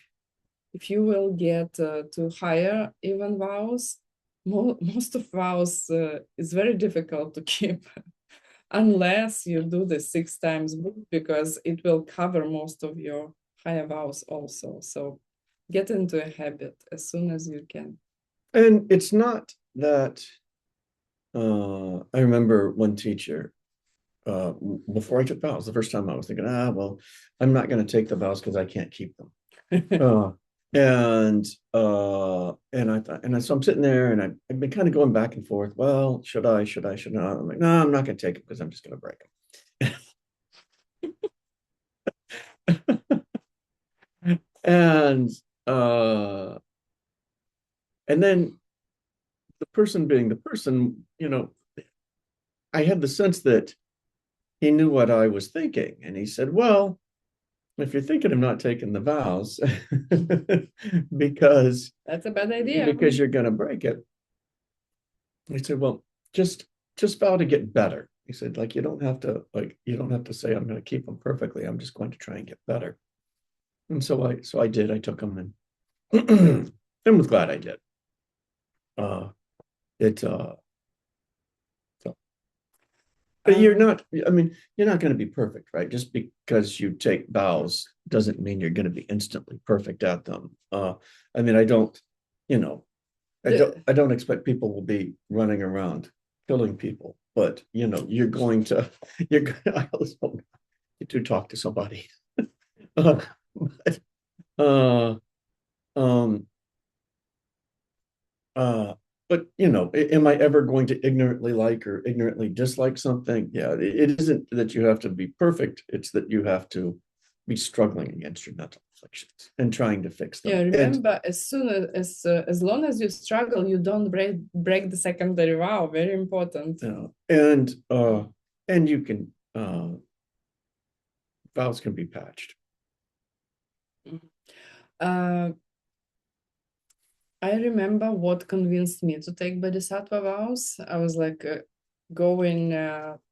if you will get to higher even vows, most of vows is very difficult to keep unless you do the 6 times book, because it will cover most of your higher vows also. So get into a habit as soon as you can. And it's not that I remember one teacher, before I took vows, the first time I was thinking, well, I'm not going to take the vows because I can't keep them. And I thought, so I'm sitting there and I've been kind of going back and forth. Well, should I, should not? I'm like, no, I'm not going to take it because I'm just going to break them. And then the person being the person, I had the sense that he knew what I was thinking. And he said, well, if you're thinking of not taking the vows, because that's a bad idea, because you're going to break it. He said, well, just vow to get better. He said, like, you don't have to say I'm going to keep them perfectly. I'm just going to try and get better. And so I did. I took them and and was glad I did. But you're not going to be perfect, right? Just because you take vows doesn't mean you're going to be instantly perfect at them. I don't expect people will be running around killing people, but you're going to, to talk to somebody. uh, but, uh, um, uh, but am I ever going to ignorantly like or ignorantly dislike something? Yeah, it isn't that you have to be perfect. It's that you have to be struggling against your mental afflictions and trying to fix them. Yeah, remember, as long as you struggle, you don't break the secondary vow. Very important. And you can vows can be patched. Uh, I remember what convinced me to take Bodhisattva vows. I was like going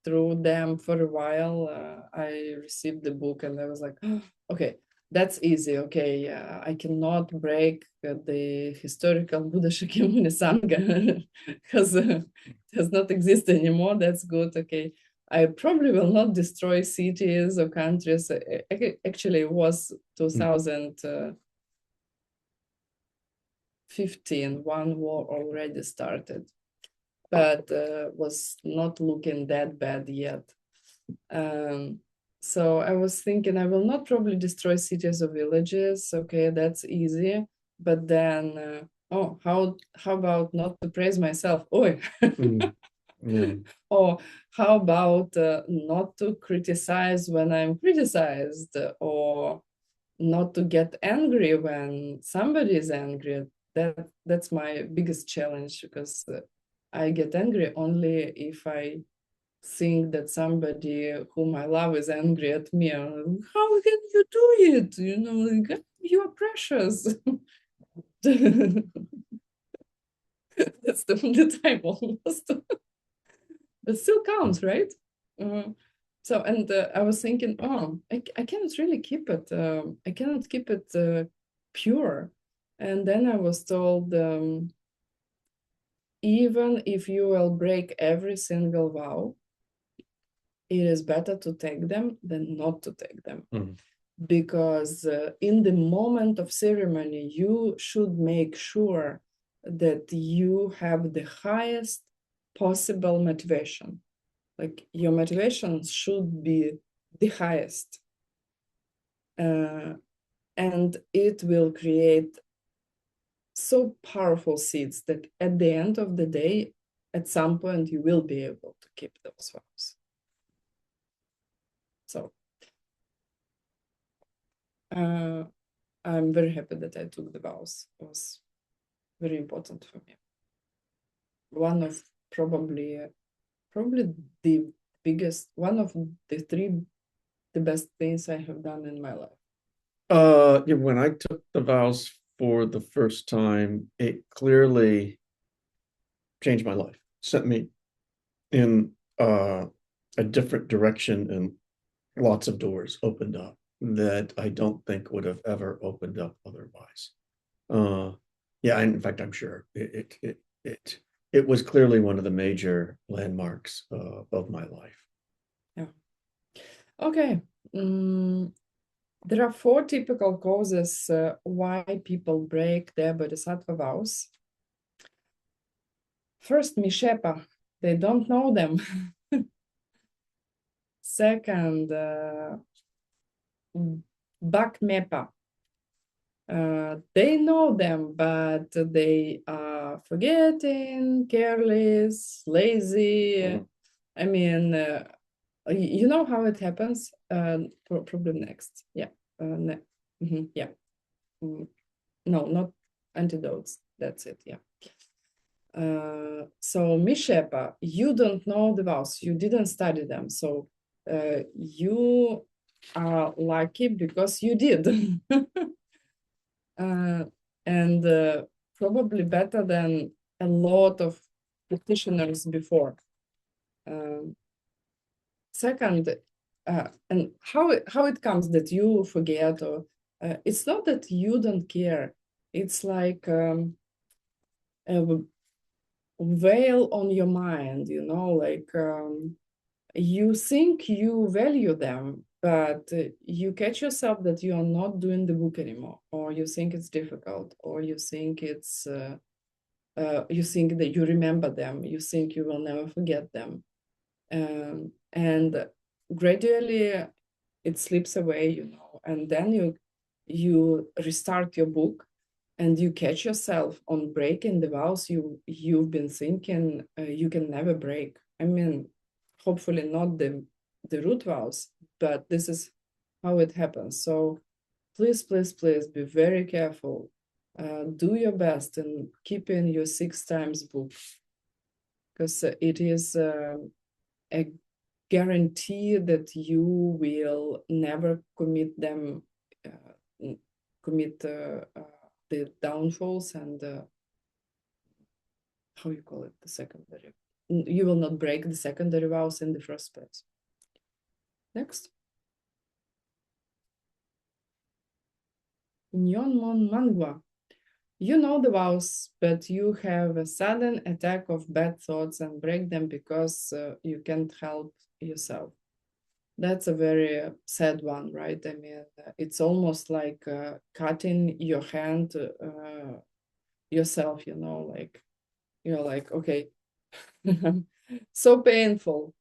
through them for a while. I received the book and I was like, oh, okay, that's easy. Okay, I cannot break the historical Buddha Shakyamuni Sangha because it does not exist anymore. That's good. Okay. I probably will not destroy cities or countries. Actually, it was 2015, one war already started, but was not looking that bad yet. So I was thinking I will not probably destroy cities or villages. Okay, that's easy. But then, how about not to praise myself? Oh, Yeah. or how about not to criticize when I'm criticized, or not to get angry when somebody is angry. That's my biggest challenge, because I get angry only if I think that somebody whom I love is angry at me. How can you do it? Like, you are precious. That's the only time almost. But still counts, right? So, and I was thinking, I cannot really keep it. I cannot keep it pure. And then I was told, even if you will break every single vow, it is better to take them than not to take them. Because in the moment of ceremony, you should make sure that you have the highest possible motivation. Like, your motivation should be the highest. And it will create so powerful seeds that at the end of the day, at some point, you will be able to keep those vows. So I'm very happy that I took the vows. It was very important for me. One of probably the biggest, one of the best things I have done in my life. Yeah, when I took the vows for the first time, it clearly changed my life, sent me in a different direction, and lots of doors opened up that I don't think would have ever opened up otherwise. Yeah, and in fact, I'm sure it was clearly one of the major landmarks of my life. Yeah. Okay. There are 4 typical causes why people break their bodhisattva vows. First, mishepa, they don't know them. Second, bakmepa, they know them, but they are forgetting, careless, lazy. I mean, you know how it happens? Problem next. Yeah. Yeah. No, not antidotes. That's it. Yeah. So mishepa, you don't know the vows. You didn't study them. So you are lucky because you did. And probably better than a lot of practitioners before. Second, and how it comes that you forget, or it's not that you don't care. It's like a veil on your mind, like you think you value them, but you catch yourself that you are not doing the book anymore, or you think it's difficult, or you think it's you think that you remember them, you think you will never forget them, and gradually it slips away, you know, and then you restart your book and you catch yourself on breaking the vows you've been thinking you can never break. I mean, hopefully not the root vows, but this is how it happens. So please, please, please be very careful. Do your best in keeping your 6 times book, because it is a guarantee that you will never commit them, commit the downfalls and how you call it, the secondary. You will not break the secondary vows in the first place. Next. Nyon Mangwa. You know the vows, but you have a sudden attack of bad thoughts and break them because you can't help yourself. That's a very sad one, right? I mean, it's almost like cutting your hand yourself, you know, like, you're like, okay, so painful,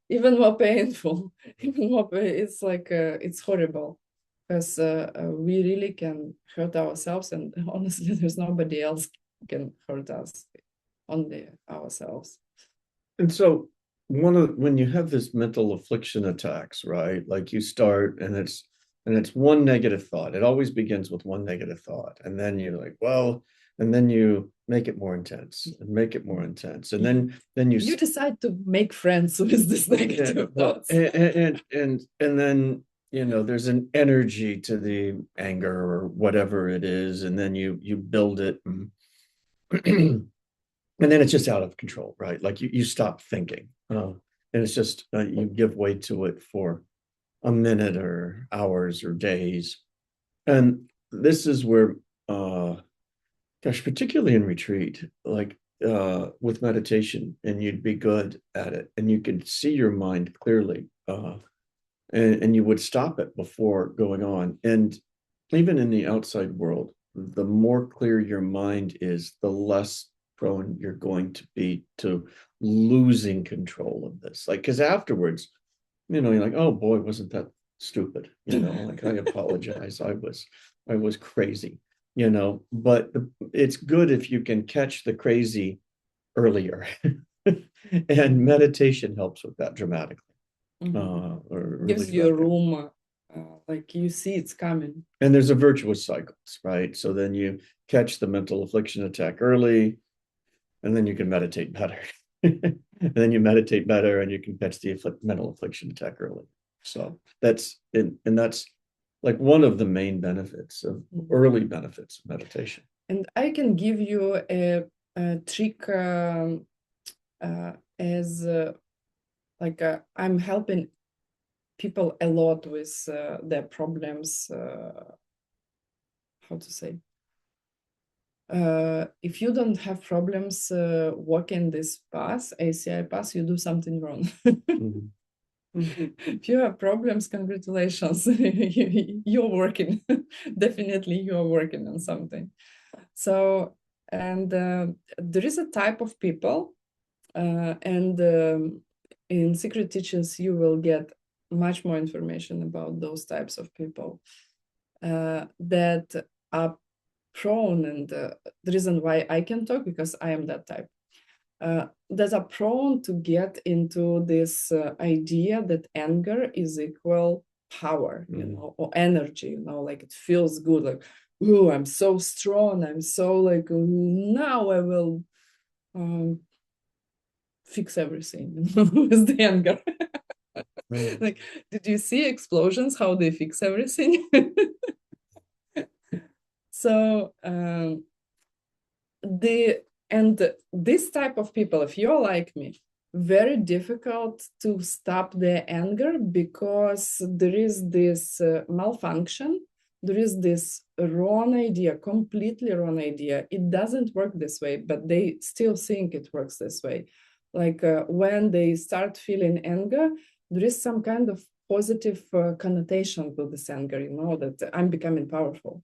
even more painful, even more, it's like, it's horrible. Because we really can hurt ourselves, and honestly, there's nobody else can hurt us, only ourselves. And so when you have this mental affliction attacks, right? Like you start and it's one negative thought. It always begins with one negative thought. And then you're like, well, and then you make it more intense and make it more intense. And then you decide to make friends with this negative thoughts. And then, you know, there's an energy to the anger or whatever it is, and then you build it, and then it's just out of control, right? Like you stop thinking, and it's just you give way to it for a minute or hours or days, and this is where, gosh, particularly in retreat, like with meditation, and you'd be good at it, and you could see your mind clearly. And you would stop it before going on. And even in the outside world, the more clear your mind is, the less prone you're going to be to losing control of this. Like, because afterwards, you know, you're like, oh boy, wasn't that stupid? You know, like, I apologize. I was crazy, you know, but it's good if you can catch the crazy earlier. And meditation helps with that dramatically. Or gives you a room, like you see it's coming. And there's a virtuous cycles, right? So then you catch the mental affliction attack early, and then you can meditate better. And then you meditate better, and you can catch the mental affliction attack early. So that's like one of the main benefits of early benefits of meditation. And I can give you a trick as like I'm helping people a lot with their problems. How to say? If you don't have problems walking this path, ACI path, you do something wrong. If you have problems, congratulations, you're working. Definitely, you are working on something. So, and there is a type of people, and in Secret Teachings, you will get much more information about those types of people that are prone, and the reason why I can talk, because I am that type, that are prone to get into this idea that anger is equal power, you know, or energy, you know, like it feels good, like, oh, I'm so strong, I'm so like, now I will fix everything with the anger. Like, did you see explosions, how they fix everything? So this type of people, if you're like me, very difficult to stop their anger, because there is this malfunction, there is this wrong idea, completely wrong idea. It doesn't work this way, but they still think it works this way. Like when they start feeling anger, there is some kind of positive connotation to this anger, you know, that I'm becoming powerful.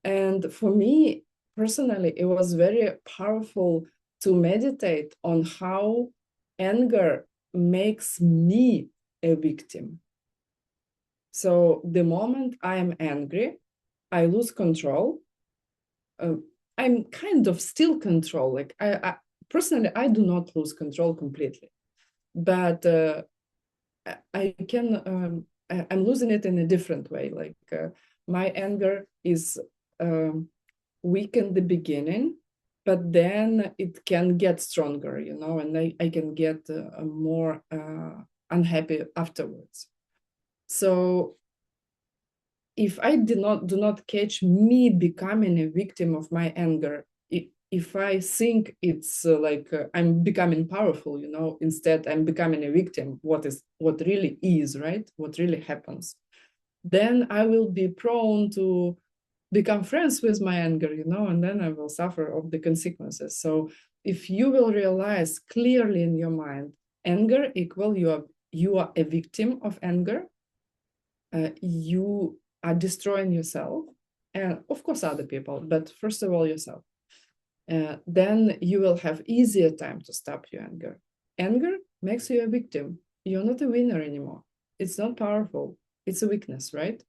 And for me, personally, it was very powerful to meditate on how anger makes me a victim. So the moment I am angry, I lose control. I'm kind of still control. Like I personally, I do not lose control completely, but I can. I'm losing it in a different way. Like my anger is weak in the beginning, but then it can get stronger, and I can get more unhappy afterwards. So if I do not catch me becoming a victim of my anger, if I think it's I'm becoming powerful, instead I'm becoming a victim, what really is, right? What really happens, then I will be prone to become friends with my anger, and then I will suffer of the consequences. So if you will realize clearly in your mind, anger equal you are a victim of anger, you are destroying yourself and of course other people, but first of all yourself. Then you will have easier time to stop your anger. Anger makes you a victim. You're not a winner anymore. It's not powerful. It's a weakness, right?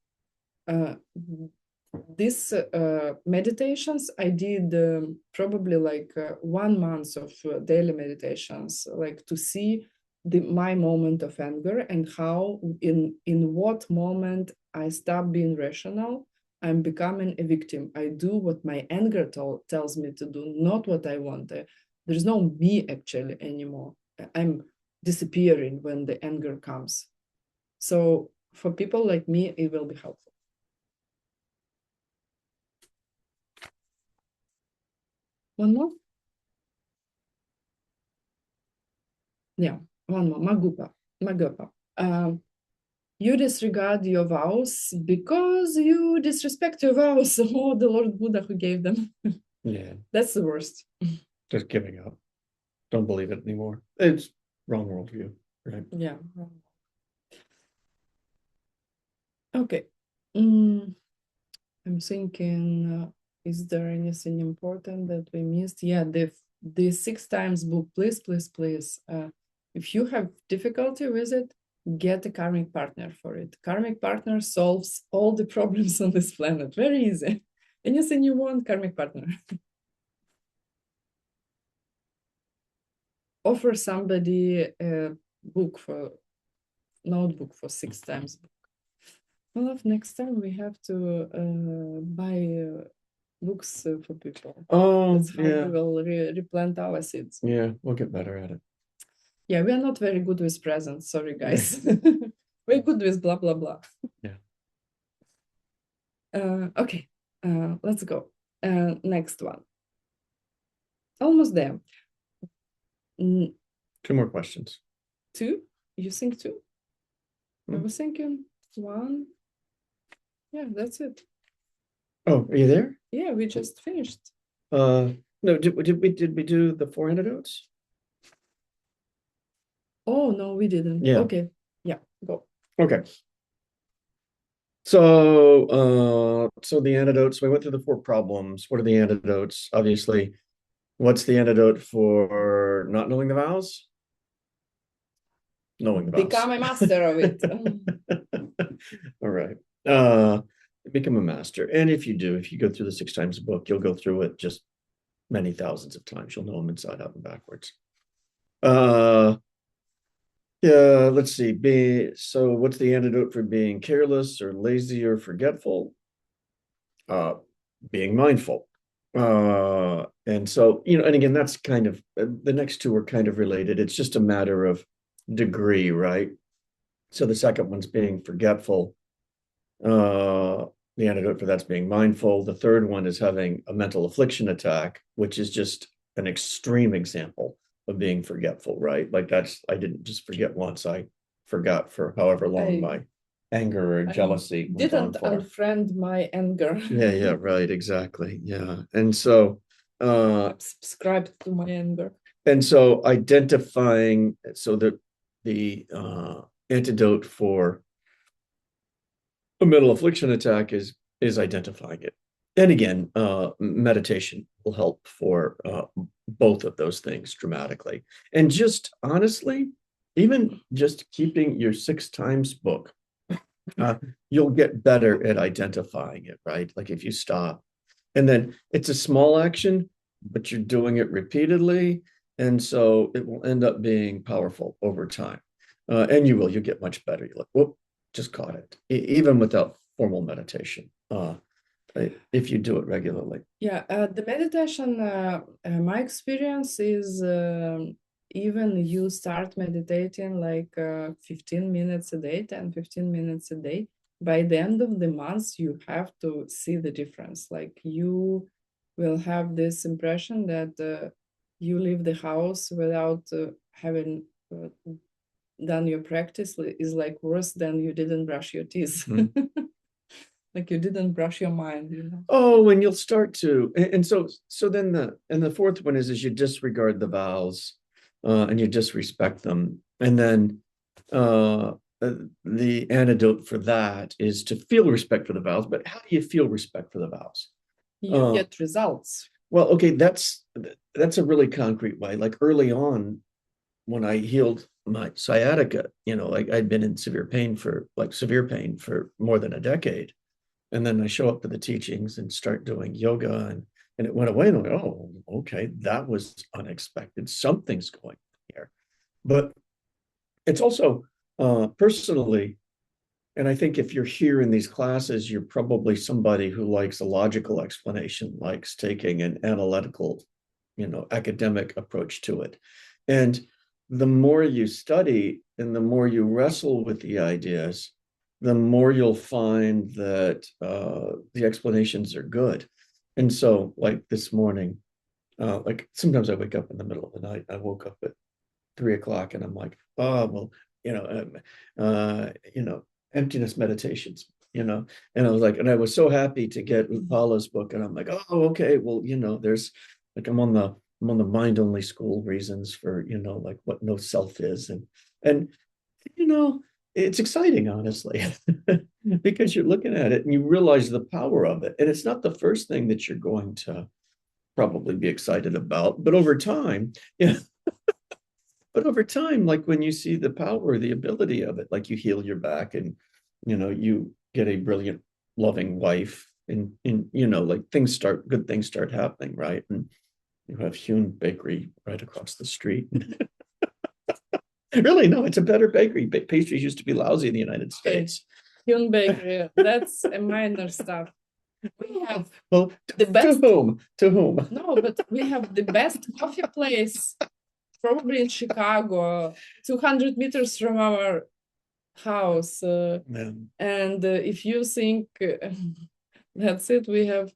These meditations I did probably like 1 month of daily meditations, like to see my moment of anger and how in what moment I stop being rational. I'm becoming a victim. I do what my anger tells me to do, not what I want. There's no me actually anymore. I'm disappearing when the anger comes. So for people like me, it will be helpful. One more? Yeah, one more. Magupa. You disregard your vows because you disrespect your vows or the Lord Buddha who gave them. Yeah. That's the worst. Just giving up. Don't believe it anymore. It's wrong worldview, right? Yeah. Okay. I'm thinking, is there anything important that we missed? Yeah, the 6 times book, please. If you have difficulty with it, get a karmic partner for it. Karmic partner solves all the problems on this planet. Very easy. Anything you want, karmic partner. Offer somebody a notebook for 6 times book. Well, next time we have to buy books for people. Oh, that's how we will replant our seeds. Yeah, we'll get better at it. Yeah, we are not very good with presents. Sorry, guys. We're good with blah, blah, blah. Yeah. Okay, let's go. Next one. Almost there. 2 more questions. 2? You think 2? I was thinking 1. Yeah, that's it. Oh, are you there? Yeah, we just finished. No, did we do the 4 antidotes? Oh no, we didn't. Yeah. Okay. Yeah, go. Okay. So the antidotes, we went through the 4 problems. What are the antidotes? Obviously, what's the antidote for not knowing the vows? Knowing the vows. Become a master of it. All right. Become a master. And if you go through the 6 times book, you'll go through it just many thousands of times. You'll know them inside out and backwards. Yeah, let's see. So what's the antidote for being careless or lazy or forgetful? Being mindful. And so, and again, that's kind of the next 2 are kind of related. It's just a matter of degree, right? So the second one's being forgetful. The antidote for that's being mindful. The third one is having a mental affliction attack, which is just an extreme example of being forgetful, right? Like I didn't just forget once, I forgot for however long my anger or jealousy didn't unfriend my anger. Yeah, right, exactly. Yeah. And so subscribed to my anger. And so identifying, so the antidote for a mental affliction attack is identifying it. And again, meditation will help for both of those things dramatically. And just honestly, even just keeping your 6 times book you'll get better at identifying it, right? Like if you stop, and then it's a small action, but you're doing it repeatedly, and so it will end up being powerful over time. And you'll get much better. You're like, whoop, just caught it, even without formal meditation. If you do it regularly. Yeah, the meditation, my experience is even you start meditating like 15 minutes a day, 10, 15 minutes a day. By the end of the month, you have to see the difference. Like you will have this impression that you leave the house without having done your practice is like worse than you didn't brush your teeth. Mm-hmm. Like you didn't brush your mind, you know. Oh, and you'll start to, and so then the fourth one is you disregard the vows, and you disrespect them, and then the antidote for that is to feel respect for the vows. But how do you feel respect for the vows? You get results. Well, okay, that's a really concrete way. Like early on, when I healed my sciatica, like I'd been in severe pain for more than a decade. And then I show up to the teachings and start doing yoga, and it went away. And I'm like, oh, okay, that was unexpected. Something's going on here. But it's also personally, and I think if you're here in these classes, you're probably somebody who likes a logical explanation, likes taking an analytical, academic approach to it. And the more you study and the more you wrestle with the ideas, the more you'll find that the explanations are good. And so, like this morning, like sometimes I wake up in the middle of the night. I woke up at 3 o'clock, and I'm like, oh well, emptiness meditations, and I was like, and I was so happy to get Paula's book, and I'm like, oh, okay, well, there's like I'm on the mind only school reasons for like what no self is, and it's exciting, honestly, because you're looking at it and you realize the power of it. And it's not the first thing that you're going to probably be excited about, but over time, yeah. But over time, like when you see the power, the ability of it, like you heal your back and, you get a brilliant, loving wife and like good things start happening, right? And you have Hune Bakery right across the street. Really, no, it's a better bakery. Pastries used to be lousy in the United States. Hune Bakery, that's a minor stuff. We have the best. To whom? No, but we have the best coffee place, probably in Chicago, 200 meters from our house. And if you think that's it, we have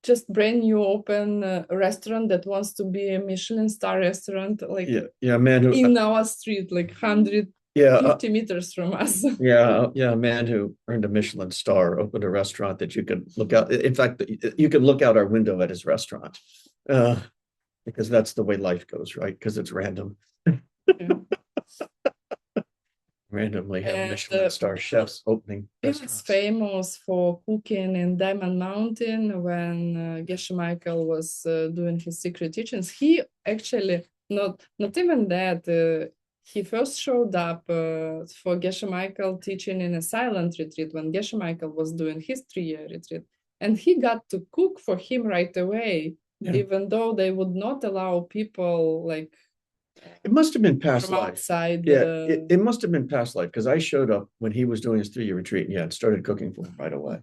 just brand new open restaurant that wants to be a Michelin star restaurant, like man who, in our street, like 150 meters from us. A man who earned a Michelin star opened a restaurant that you could look out. In fact, you could look out our window at his restaurant, because that's the way life goes, right? Because it's random. Randomly have Michelin star chefs opening restaurants. It's famous for cooking in Diamond Mountain. When McMichael was doing his secret teachings, he actually not even that. He first showed up for McMichael teaching in a silent retreat when McMichael was doing his 3-year retreat, and he got to cook for him right away, even though they would not allow people like. It must have been past life. Outside, it must have been past life, because I showed up when he was doing his 3-year retreat, and started cooking for him right away.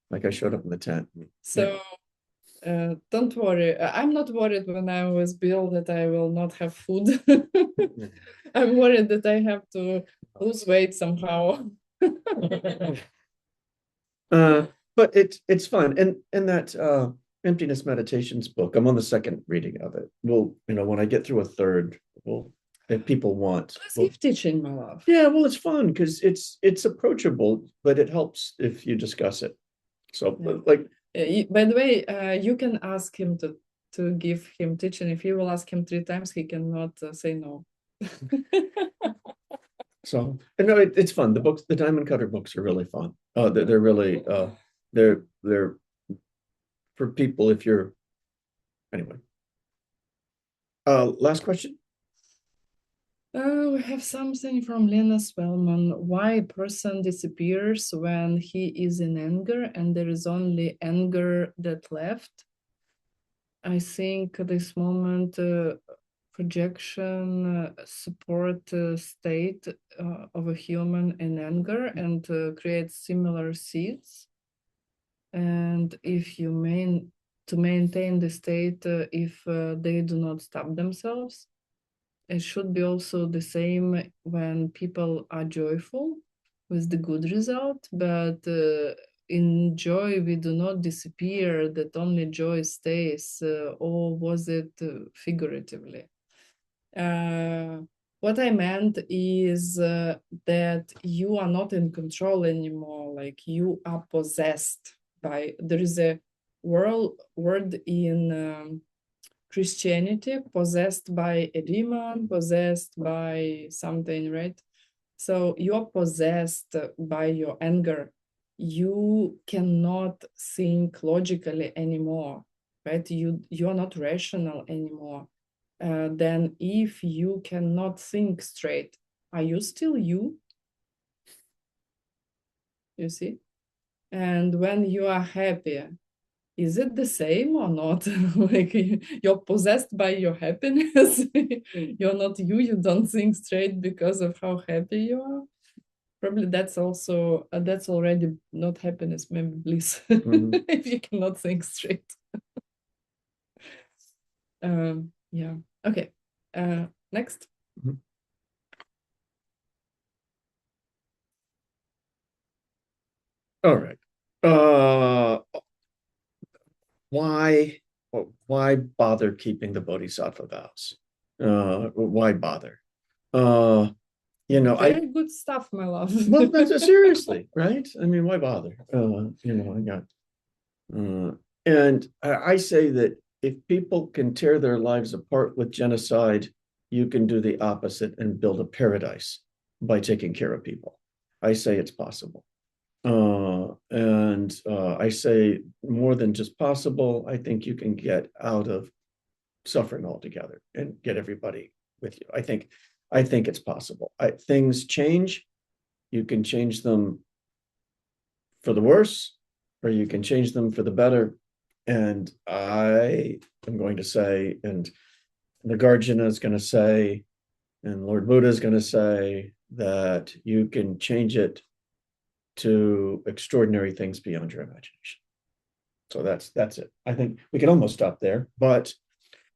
Like I showed up in the tent. So don't worry. I'm not worried when I was billed that I will not have food. I'm worried that I have to lose weight somehow. But it's fun, and that emptiness meditations book, I'm on the second reading of it. When I get through a third, if people want, keep teaching, my love. Yeah, well, it's fun because it's approachable, but it helps if you discuss it. So, like, by the way, you can ask him to give him teaching. If you will ask him 3 times, he cannot say no. So, no, it's fun. The Diamond Cutter books are really fun. They're really they're for people if you're anyway. Last question. We have something from Lena Spellman. Why a person disappears when he is in anger and there is only anger that left? I think this moment projection support state of a human in anger and creates similar seeds. And if you maintain the state, if they do not stop themselves, it should be also the same when people are joyful with the good result, but in joy we do not disappear, that only joy stays, or was it figuratively? What I meant is that you are not in control anymore, like you are possessed by, there is a word in Christianity, possessed by a demon, possessed by something, right? So you're possessed by your anger. You cannot think logically anymore, right? You're not rational anymore. Then if you cannot think straight, are you still you? You see? And when you are happy, is it the same or not? Like you're possessed by your happiness. You're not you. You don't think straight because of how happy you are. Probably that's also that's already not happiness, maybe bliss. If you cannot think straight. Yeah. Okay. Next. All right. Why bother keeping the bodhisattva vows? Why bother? Very good stuff, my love. Well, that's seriously, right? I mean, why bother? I got, and I say that if people can tear their lives apart with genocide, you can do the opposite and build a paradise by taking care of people. I say it's possible. And I say more than just possible, I think you can get out of suffering altogether and get everybody with you. I think it's possible. Things change. You can change them for the worse, or you can change them for the better. And I am going to say, and Nagarjuna is going to say, and Lord Buddha is going to say that you can change it to extraordinary things beyond your imagination. So that's it. I think we can almost stop there, but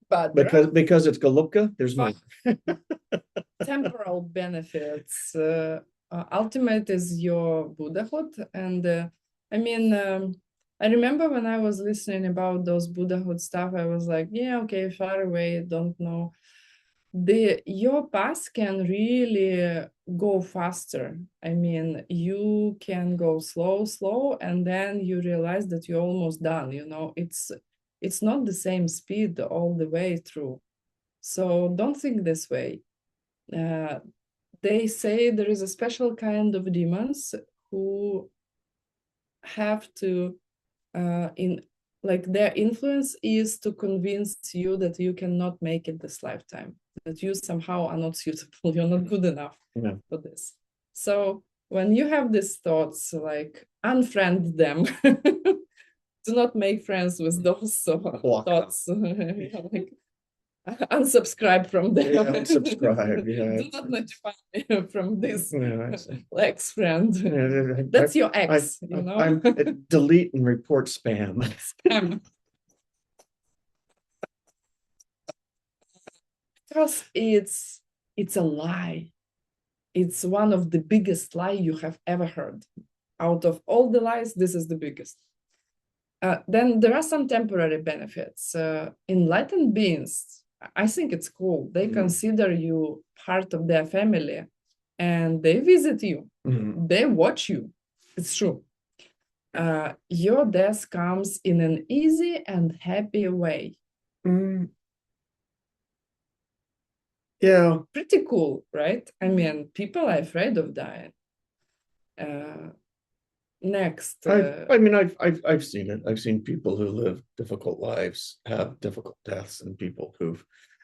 because it's Golubka, there's more. Temporal benefits. Ultimate is your Buddhahood, and I mean, I remember when I was listening about those Buddhahood stuff, I was like, yeah, okay, far away, don't know. Your path can really go faster. I mean, you can go slow, and then you realize that you're almost done. You know, it's not the same speed all the way through. So don't think this way. They say there is a special kind of demons who have to like their influence is to convince you that you cannot make it this lifetime, that you somehow are not suitable, you're not good enough for this. So when you have these thoughts, like unfriend them. Do not make friends with those thoughts. Like, unsubscribe from them. Yeah, unsubscribe. Yeah. Do not notify me from this ex friend. That's your ex. I'm delete and report spam. Spam. Because it's a lie. It's one of the biggest lie you have ever heard. Out of all the lies, this is the biggest. Then there are some temporary benefits. Enlightened beings, I think it's cool. They consider you part of their family and they visit you. They watch you. It's true. Your death comes in an easy and happy way. Yeah. Pretty cool, right? I mean, people are afraid of dying. Next. I mean, I've seen it. I've seen people who live difficult lives have difficult deaths, and people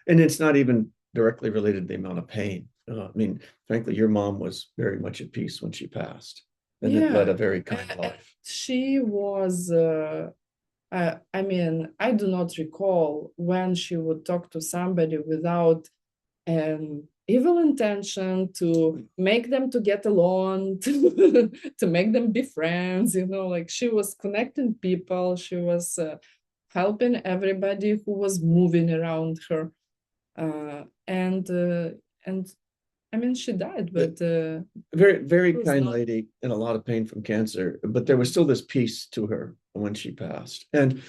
and it's not even directly related to the amount of pain. I mean, frankly, your mom was very much at peace when she passed, and it led a very kind life. She was. I mean, I do not recall when she would talk to somebody without an evil intention to make them to get along, to make them be friends. Like she was connecting people. She was helping everybody who was moving around her, and I mean, she died, but very, very kind not... lady in a lot of pain from cancer, but there was still this peace to her when she passed. And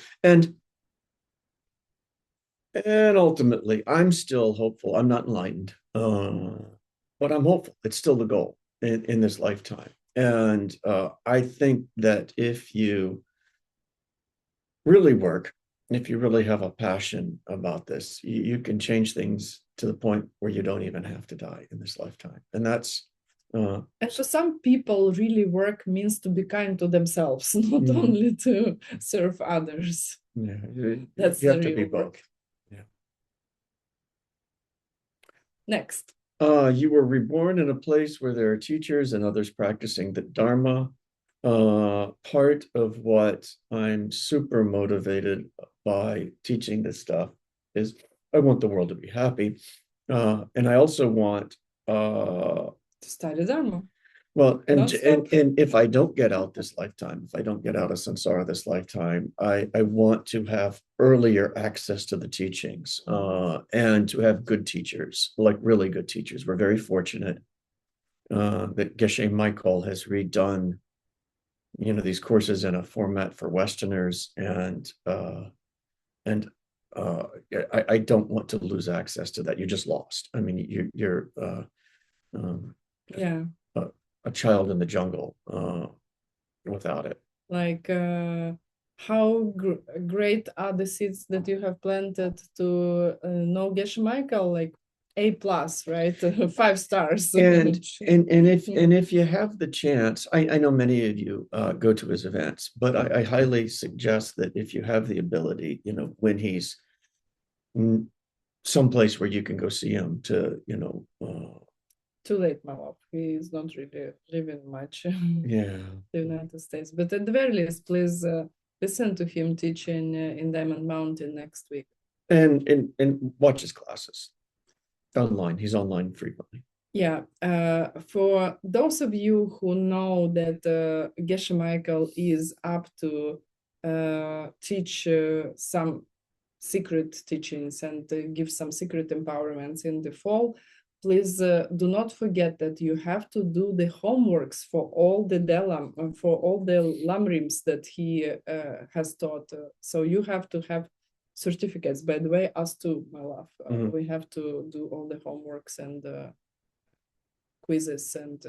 ultimately, I'm still hopeful. I'm not enlightened, but I'm hopeful. It's still the goal in this lifetime. And I think that if you really work, if you really have a passion about this, you can change things to the point where you don't even have to die in this lifetime. And that's and for some people, really work means to be kind to themselves, not only to serve others. Yeah, that's you have the to be real work. both. Yeah. Next. You were reborn in a place where there are teachers and others practicing the Dharma. Part of what I'm super motivated by teaching this stuff is I want the world to be happy. And I also want to study Dharma. Well, and if I don't get out this lifetime, if I don't get out of samsara this lifetime, I want to have earlier access to the teachings and to have good teachers, like really good teachers. We're very fortunate that Geshe Michael has redone, these courses in a format for Westerners, and I don't want to lose access to that. You're just lost. I mean, you're yeah. A child in the jungle without it. Like how great are the seeds that you have planted to know Geshe Michael, like A+, right? 5 stars. And if you have the chance, I know many of you go to his events, but I highly suggest that if you have the ability, when he's someplace where you can go see him, to too late, my love. He's not really living much in the United States. But at the very least, please listen to him teaching in Diamond Mountain next week. And watch his classes online. He's online frequently. Yeah. For those of you who know that Geshe Michael is up to teach some secret teachings and give some secret empowerments in the fall, please do not forget that you have to do the homeworks for all the Delam, for all the Lamrims that he has taught. So you have to have certificates. By the way, us too, my love. We have to do all the homeworks and quizzes and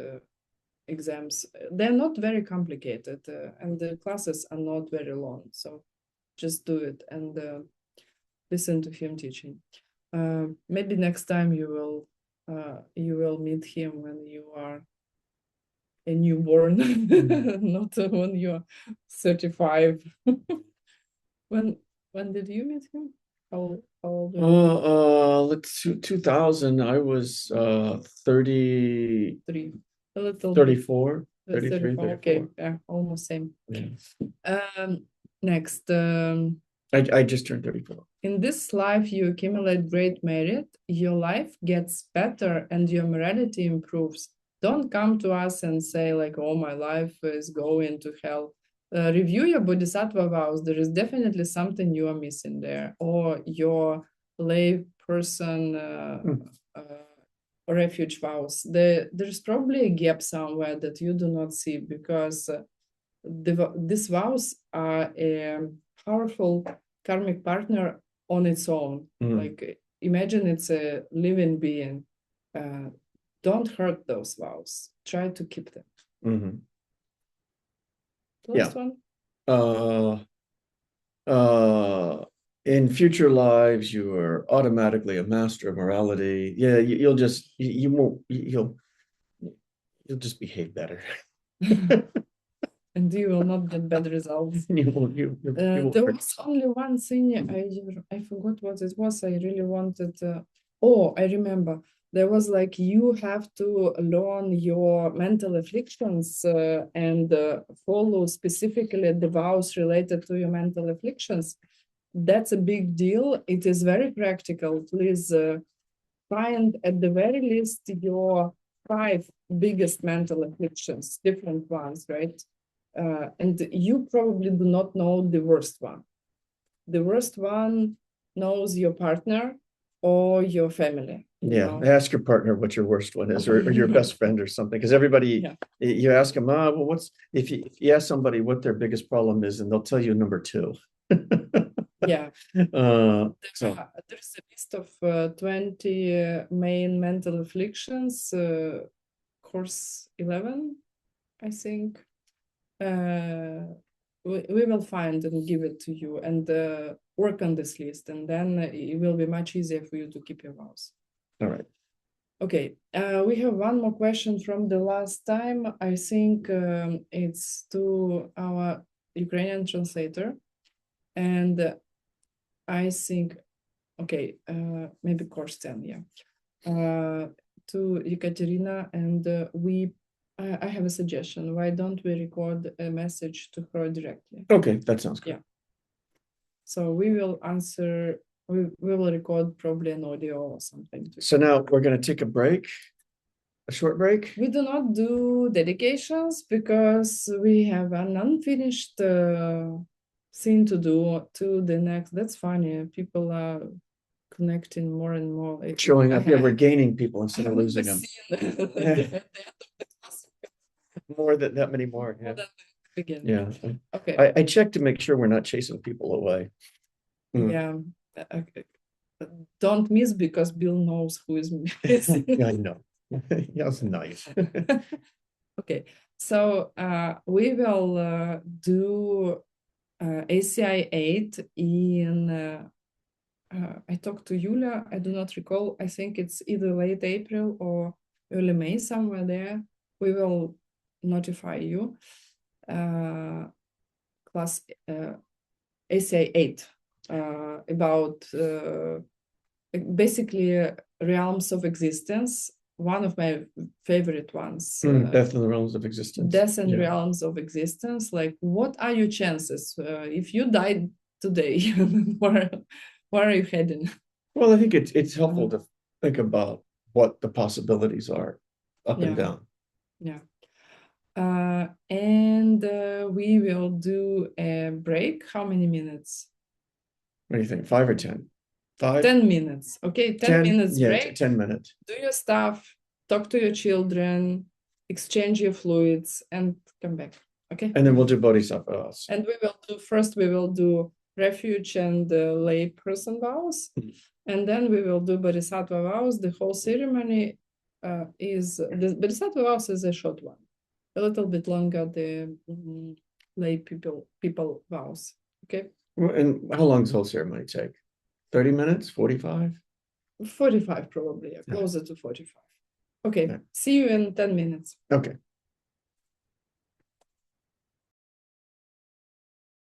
exams. They're not very complicated and the classes are not very long. So just do it and listen to him teaching. Maybe next time you will meet him when you are a newborn, not when you're 35. When did you meet him? How old were you? 2000. I was 33, a little 34, 33, 34. Okay, yeah, almost same. Yeah. Next. I just turned 34. In this life, you accumulate great merit, your life gets better, and your morality improves. Don't come to us and say, like, oh, my life is going to hell. Review your bodhisattva vows. There is definitely something you are missing there, or your lay person refuge vows. There's probably a gap somewhere that you do not see, because these vows are a powerful karmic partner on its own. Like, imagine it's a living being. Don't hurt those vows. Try to keep them. Last one. In future lives, you are automatically a master of morality. Yeah, you'll just just behave better. And you will not get bad results. There was only one thing I forgot what it was. I really wanted. I remember. there was like, you have to learn your mental afflictions and follow specifically the vows related to your mental afflictions. That's a big deal. It is very practical. Please find at the very least your 5 biggest mental afflictions, different ones, right? And you probably do not know the worst one. The worst one knows your partner or your family. Yeah, ask your partner what your worst one is, or your best friend or something. Because everybody, you ask them, well, what's if you ask somebody what their biggest problem is, and they'll tell you number 2. Yeah. So there's a list of 20 main mental afflictions, course 11, I think. We will find and give it to you, and work on this list, and then it will be much easier for you to keep your vows. All right. Okay, we have one more question from the last time. I think it's to our Ukrainian translator, and I think, okay, maybe course 10, yeah. To Ekaterina, and I have a suggestion. Why don't we record a message to her directly? Okay, that sounds good. Yeah. So we will answer, we will record probably an audio or something. So now we're going to take a break, a short break. We do not do dedications because we have an unfinished thing to do to the next. That's funny. People are connecting more and more. Showing up. Yeah, we're gaining people instead of losing them. More than that many more. Yeah. Again. Yeah. Okay. I check to make sure we're not chasing people away. Yeah. Okay. Don't miss, because Bill knows who is missing. Yeah, I know. That's nice. Okay. So we will do ACI 8 in I talked to Yulia, I do not recall. I think it's either late April or early May, somewhere there. We will notify you. Class ACI 8 about basically realms of existence. One of my favorite ones. Death in the realms of existence. Death and realms of existence. Like, what are your chances if you died today? Where are you heading? Well, I think it's helpful to think about what the possibilities are up and down. Yeah. And we will do a break. How many minutes? What do you think? 5 or 10? 5? 10 minutes. Okay, 10 minutes break. Yeah, 10 minutes. Do your stuff, talk to your children, exchange your fluids, and come back. Okay. And then we'll do Bodhisattva vows. And we will do refuge and lay person vows. And then we will do Bodhisattva vows. The whole ceremony the Bodhisattva vows is a short one. A little bit longer, the lay people vows. Okay. And how long does the whole ceremony take? 30 minutes? 45? 45 probably, closer to 45. Okay, see you in 10 minutes. Okay.